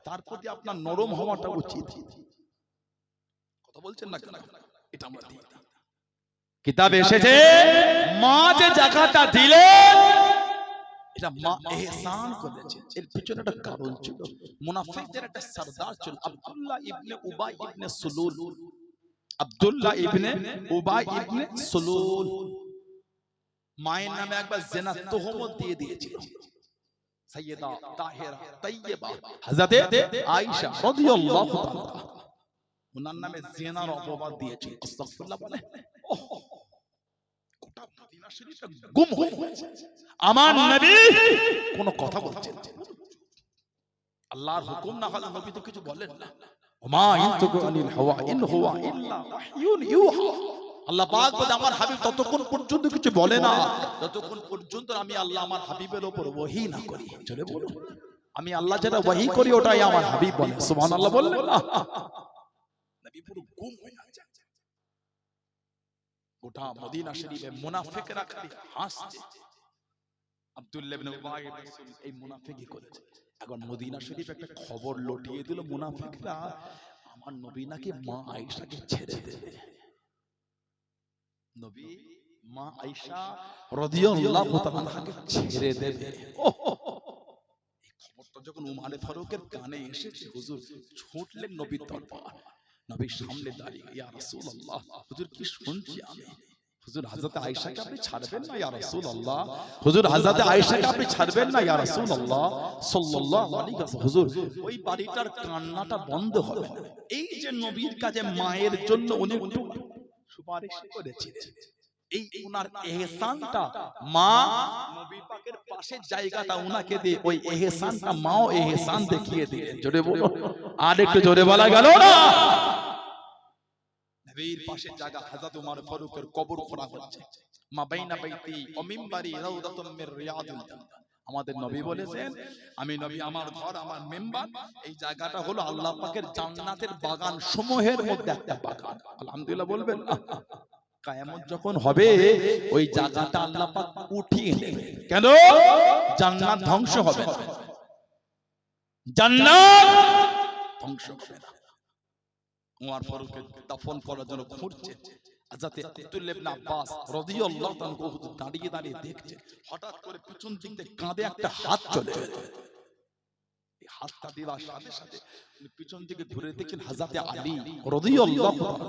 তার প্রতি আপনার নরম হওয়াটা উচিত। কথা বলছেন না কেন? এটা আমরা দিই। কিতাবে এসেছে মা যে জাকাতটা দিলেন, এটা মা ইহসান করেছে। এর পিছনে একটা কারণ ছিল। মুনাফিকদের একটা সরদার ছিল আব্দুল্লাহ ইবনে উবাই ইবনে সুলুল। আব্দুল্লাহ ইবনে উবাই ইবনে সুলুল মায়ের নামে একবার জিনা তোহমত দিয়ে দিয়েছিল। সাইয়্যিদা তাহিরা তাইয়্যিবা হযরতে আয়েশা রাদিয়াল্লাহু তাআলা ওনার নামে জিনার অপবাদ দিয়েছিল। আস্তাগফিরুল্লাহ বলে গোটা মদিনা শরীফে গুম হয়ে গেছে। আমার নবী কোনো কথা বলছেন না, আল্লাহর হুকুম না হলে নবী তো কিছু বলেন না। ওমা ইনতুকু আনিল হাওয়া ইন হুয়া ইল্লা ওয়াহয়ুন ইউহা। আল্লাহ পাক বলে আমার হাবিব ততক্ষণ পর্যন্ত কিছু বলে না যতক্ষণ পর্যন্ত আমি আল্লাহ আমার হাবিবের উপর ওহী না করি। চলে বলো, আমি আল্লাহ যেটা ওহী করি ওটাই আমার হাবিব বলে। সুবহানাল্লাহ বললেন না? নবী পুরো গুম হয়ে যায়। গোটা মদিনা শরীফে মুনাফিকরা খালি হাসছে। আব্দুল্লাহ ইবনে উবাই ইবনে সুলুল এই মুনাফিকই করেছে। এখন মদিনা শরীফ একটা খবর লটিয়ে দিল মুনাফিকরা, আমার নবী নাকি মা আয়েশাকে ছেড়ে দেবে। নবী মা আয়েশা রাদিয়াল্লাহু তাআলাকে ছেড়ে দেবে। এই খবরটা যখন উমারে ফারুকের কানে এসেছে, হুজুর ছুটলেন নবীর দরবার। নবীর সামনে দাঁড়িয়ে, ইয়া রাসূলুল্লাহ, হুজুর কি শুনছি আমি? হুজুর হযরত আয়েশাকে আপনি ছাড়বেন না ইয়া রাসূলুল্লাহ, হুজুর হযরত আয়েশাকে আপনি ছাড়বেন না ইয়া রাসূলুল্লাহ সাল্লাল্লাহু আলাইহি ওয়াসাল্লাম। হুজুর ওই বাড়িটার কান্নাটা বন্ধ হবে না। এই যে নবীর কাছে মায়ের জন্য উনি একটু সুপারিশ করেছিলেন, এই উনার ইহসানটা মা নবী পাকের পাশে জায়গাটা উনাকে দিয়ে ওই ইহসানটা মাও ইহসান দেখিয়ে দিলেন। জোরে বলো, আর একটু জোরে বলা গেল না? নবীর পাশে জায়গা হযরত ওমর ফারুকের কবর খোঁড়া হচ্ছে, মা বাইনা বাইতি ওয়া মিম্বারি রাউদাতুম মির রিয়াদিল জান্নাহ। আমাদের নবী বলেছেন, আমি নবী আমার ঘর আমার মেম্বার, এই জায়গাটা হলো আল্লাহ পাকের জান্নাতের বাগান সমূহের মধ্যে একটা বাগান। আলহামদুলিল্লাহ বলবেন না? কিয়ামত যখন হবে ওই জায়গাটা আল্লাহ পাক উঠিয়ে নেবে। কেন? জান্নাত ধ্বংস হবে না, জান্নাত ধ্বংস হবে না। ওমর ফারুককে দাফন করার জন্য খুঁজছে, হযরত আব্দুল্লাহ ইবনে আব্বাস রাদিয়াল্লাহু তাআলা দাঁড়িয়ে দাঁড়িয়ে দেখছে, হঠাৎ করে পিছন দিক থেকে কাঁধে একটা হাত চলে এলো। এই হাতটা দেওয়ার সাথে সাথে পিছন দিকে ঘুরে দেখেন হযরত আলী রাদিয়াল্লাহু তাআলা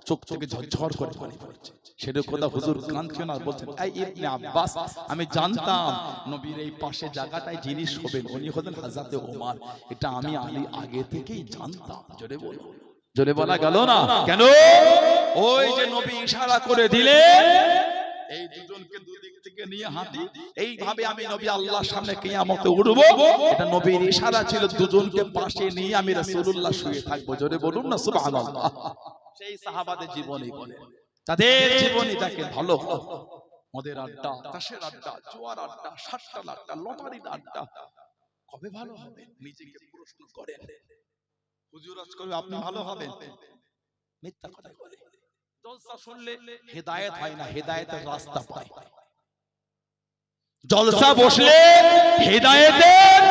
চোখ থেকে ঝরঝর করে পানি পড়ছে। সেটা কথা হুজুর কাঁদছেন আর বলছেন, এই ইবনে আব্বাস, আমি জানতাম নবীর এই পাশে জায়গাটায় যিনি শোবেন উনি হলেন হযরত ওমর, এটা আমি আলী আগে থেকেই জানতাম। জোরে বলো, জোরে বলা গেল না? কেন? ওই যে নবী ইশারা করে দিলেন, এই দুজনকে দুদিক থেকে নিয়ে হাঁটি, এইভাবে আমি নবী আল্লাহর সামনে কিয়ামতে উঠব। এটা নবীর ইশারা ছিল, দুজনকে পাশে নিয়ে আমি রাসূলুল্লাহ শুয়ে থাকবো। জোরে বলুন না সুবহানাল্লাহ। সেই সাহাবাদের জীবনী বলে, তাদের জীবনী দেখে ভালো ভালো মদের আড্ডা, তাসের আড্ডা, জোয়ার আড্ডা, সাতটাল আড্ডা, লটারির আড্ডা। কবে ভালো হবে নিজেকে প্রশ্ন করেন। হুজুর আজ করে আপনি ভালো হবেন, মিথ্যা কথা বলে। জলসা শুনলে হেদায়েত হয় না, হেদায়েতের রাস্তা পায়। জলসা বসলে হেদায়েতের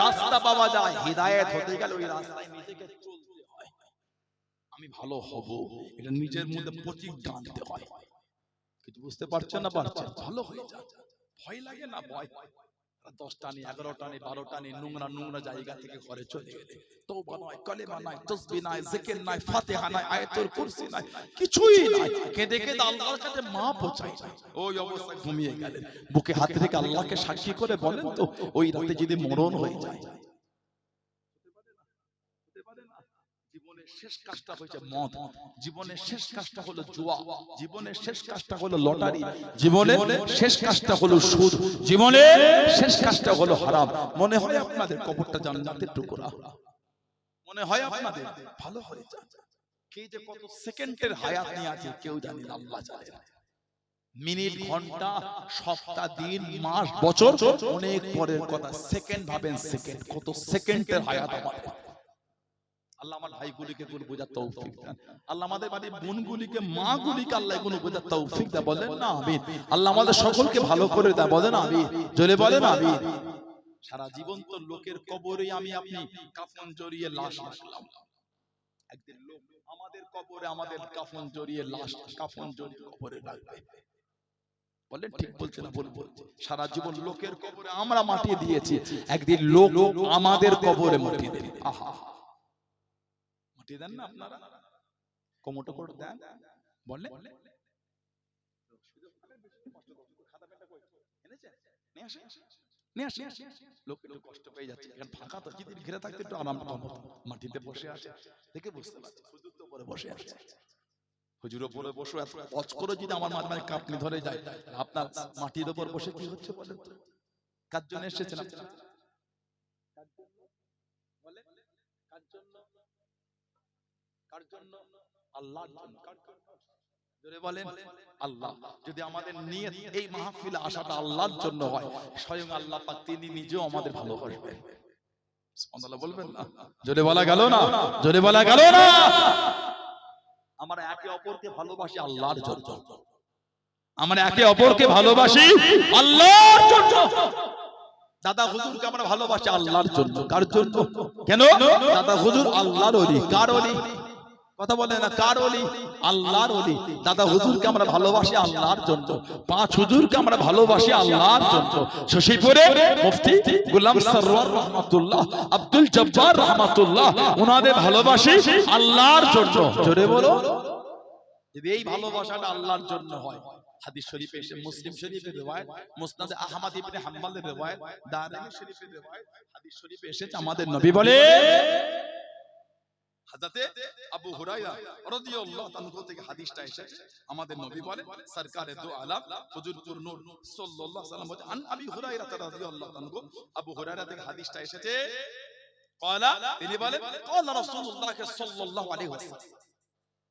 রাস্তা পাওয়া যায়। হেদায়েত হতে গেলে ওই রাস্তায় নিজেকে চলতে হয়। আমি ভালো হব, এটা নিজের মধ্যে প্রতিজ্ঞা আনতে হয়। কিছু বুঝতে পারছেন না? পারছেন? ভালো হয়ে যান। ভয় লাগে না? ভয় 10টা নেই, 11টা নেই, 12টা নেই, নোংরা নোংরা জায়গা থেকে ঘরে চলে গেলে তওবা নয়, কালেমা নাই, তাসবিহ নাই, জিকির নাই, ফাতিহা নাই, আয়াতুল কুরসি নাই, কিছুই নাই। কেঁদে কেঁদে আল্লাহর কাছে মাপ চাই, ওই অবস্থায় ঘুমিয়ে গেলেন। বুকে হাত রেখে আল্লাহকে সাক্ষী করে বলেন তো, ওই রাতে যদি মরণ হয়ে যায়, জীবনের শেষ কাজটা হয়েছে মদ, জীবনের শেষ কাজটা হলো জুয়া, জীবনের শেষ কাজটা হলো লটারি, জীবনের শেষ কাজটা হলো সুদ, জীবনের শেষ কাজটা হলো হারাম। মনে হয় আপনাদের কবরটা জান্নাতের টুকরা, মনে হয় আপনাদের ভালো হয়ে যায়। কে যে কত সেকেন্ডের হায়াত নিয়ে আছে কেউ জানে না, আল্লাহ জানেন। মিনিট, ঘন্টা, সপ্তাহ, দিন, মাস, বছর অনেক পরের কথা। সেকেন্ড ভাবেন, সেকেন্ড, কত সেকেন্ডের হায়াত আমাদের। আল্লাহ আমার ভাইগুলিকে গুলো বোঝার তৌফিক দেন। আল্লাহ আমাদের বাড়ির বোনগুলিকে, মাগুলিকে আল্লাহ গুলো বোঝার তৌফিক দেন। বলেন না আমিন? আল্লাহ আমাদের সকলকে ভালো করে দেন। বলেন আমিন? জোরে বলেন আমিন। সারা জীবন তো লোকের কবরে আমি আপনি কাফন জড়িয়ে লাশ রাখলাম। একদিন লোক আমাদের কবরে আমাদের কাফন জড়িয়ে লাশ, কাফন জড়িয়ে কবরে রাখবে। বলেন ঠিক বলছে না? বলবো সারা জীবন লোকের কবরে আমরা মাটি দিয়েছি, একদিন লোক আমাদের কবরে মাটি দেবে। আহা, দেন না আপনারা? কমোটো করে দেন। বলেন লোক একটু কষ্ট পেয়ে যাচ্ছে, এখন ফাঁকা তো, যদি ঘিরে থাকতে একটু আরাম পাবো। মাটিতে বসে আছে দেখে বুঝতে পারছি হুজুর তো উপরে বসে আছে। হুজুর উপরে বসে এত কষ্ট করে যদি আমার মাঝে মাঝে কাঁপনি ধরে যায়, আপনার মাটির উপর বসে কি হচ্ছে বলেন তো? কার জন্য এসেছেন আপনারা? বলেন কার জন্য? কার জন্য? আল্লাহর জন্য। জোরে বলেন আল্লাহ। যদি আমাদের নিয়ত এই মাহফিলে আসাটা আল্লাহর জন্য হয়, স্বয়ং আল্লাহ পাক তিনি নিজেও আমাদের ভালোবাসবেন। সুবহানাল্লাহ বলবেন না? জোরে বলা গেল না? জোরে বলা গেল না? আমরা একে অপরকে ভালোবাসি আল্লাহর জন্য। আমরা একে অপরকে ভালোবাসি আল্লাহর জন্য। দাদা হুজুরকে আমরা ভালোবাসি আল্লাহর জন্য। কার জন্য? কেন? দাদা হুজুর আল্লাহর ওলি। কার ওলি? কথা বলে না, কার ওলি? আল্লাহর ওলি। দাদা হুজুরকে আমরা ভালোবাসি আল্লাহর জন্য। পাঁচ হুজুরকে আমরা ভালোবাসি আল্লাহর জন্য। শশীপুরে মুফতি গোলাম সরওয়ার রহমাতুল্লাহ, আব্দুল জব্বার রহমাতুল্লাহ, ওনাদের ভালোবাসি আল্লাহর জন্য। জোরে বলো। যদি এই ভালোবাসাটা আল্লাহর জন্য হয়, হাদিস শরীফে এসে, মুসলিম শরীফের রিওয়ায়াত, মুসনাদে আহমদ ইবনে হাম্বলের রিওয়ায়াত, দারামি শরীফের রিওয়ায়াত, হাদিস শরীফে এসেছে আমাদের নবী বলে, হযরতে আবু হুরায়রা রাদিয়াল্লাহু তাআলা থেকে হাদিসটা এসেছে, আমাদের নবী বলেন, সরকারে দু আলম হুজুর পুর নূর সাল্লাল্লাহু আলাইহি ওয়াসাল্লাম বলেন, আন আবি হুরায়রা রাদিয়াল্লাহু তাআলা, আবু হুরায়রা থেকে হাদিসটা এসেছে, ক্বালা, তিনি বলেন, ক্বালা রাসূলুল্লাহ সাল্লাল্লাহু আলাইহি ওয়াসাল্লাম,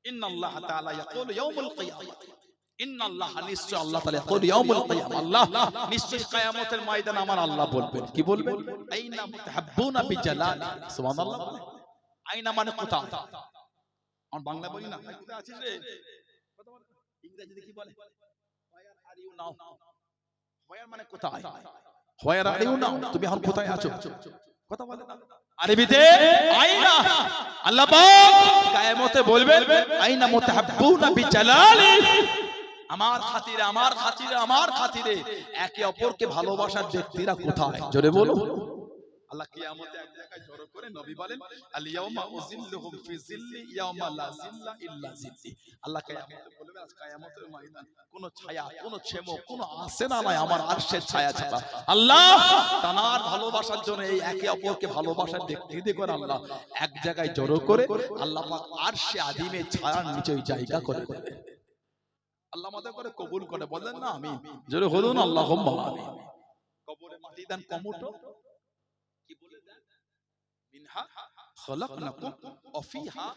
ইন্নাল্লাহ তাআলা ইয়াকুলু ইয়াউমুল কিয়ামাহ, ইন্নাল্লাহ, নিশ্চয় আল্লাহ তাআলা ইয়াকুলু ইয়াউমুল কিয়ামাহ, আল্লাহ নিশ্চয় কিয়ামতের ময়দানে আমার আল্লাহ বলবেন, কি বলবেন? আইনা মুতাহাব্বুনা বিজালালি, সুবহানাল্লাহ। আইনা মানে কোথায়, আমার বাংলা বলি না, কোথায় আছিস রে, কথা বল, ইংরেজিতে কি বলে? হোয়ার আর ইউ নাও, হোয়ার মানে কোথায়, হোয়ার আর ইউ নাও, তুমি এখন কোথায় আছো, কথা বলে না আরবিতে। আইনা, আল্লাহ পাক কিয়ামতে বলবেন, আইনা মুতাহাব্বুনা বিজালালি, আমার খাতিরে, আমার খাতিরে, আমার খাতিরে একে অপরকে ভালোবাসার ব্যক্তিরা কোথায়, জোরে বলো। আল্লাহ কিয়ামতে এক জায়গায় জড়ো করে নবী বলেন, আল ইয়াউমা উযিল্লুহুম ফি যিল্লি ইয়াউমা লা যিল্লা ইল্লা যিল্লি, আল্লাহ কিয়ামতে বলবে, আজ কিয়ামতের ময়দান কোন ছায়া, কোন ছেমো, কোন আসেনা নাই আমার আরশের ছায়া ছাড়া। আল্লাহ তার ভালোবাসার জন্য এই একে অপরকে ভালোবাসার ব্যক্তিদের করে আল্লাহ এক জায়গায় জড়ো করে আল্লাহ পাক আরশে আযিমের ছায়ার নিচে জায়গা করে দেবে। আল্লাহ আমাদের করে কবুল করে, বলেন না আমিন, জোরে বলুন আল্লাহুম্মা আমিন। কবরে মাটি দেন কমুটো, কি বলে দেন? মিনহা খলাকনাকুম ওয়া ফিহা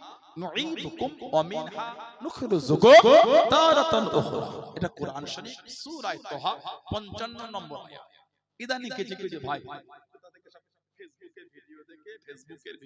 নুঈদুকুম ওয়া মিনহা নুখরিজুকুম তারাতান উখরা, এটা কোরআন শরীফ সূরা তাহা 55 নম্বর আয়াত। ইদানিং কিছু কিছু ভাই কোথা থেকে সব ফেসবুকের ভিডিও দেখে, ফেসবুকের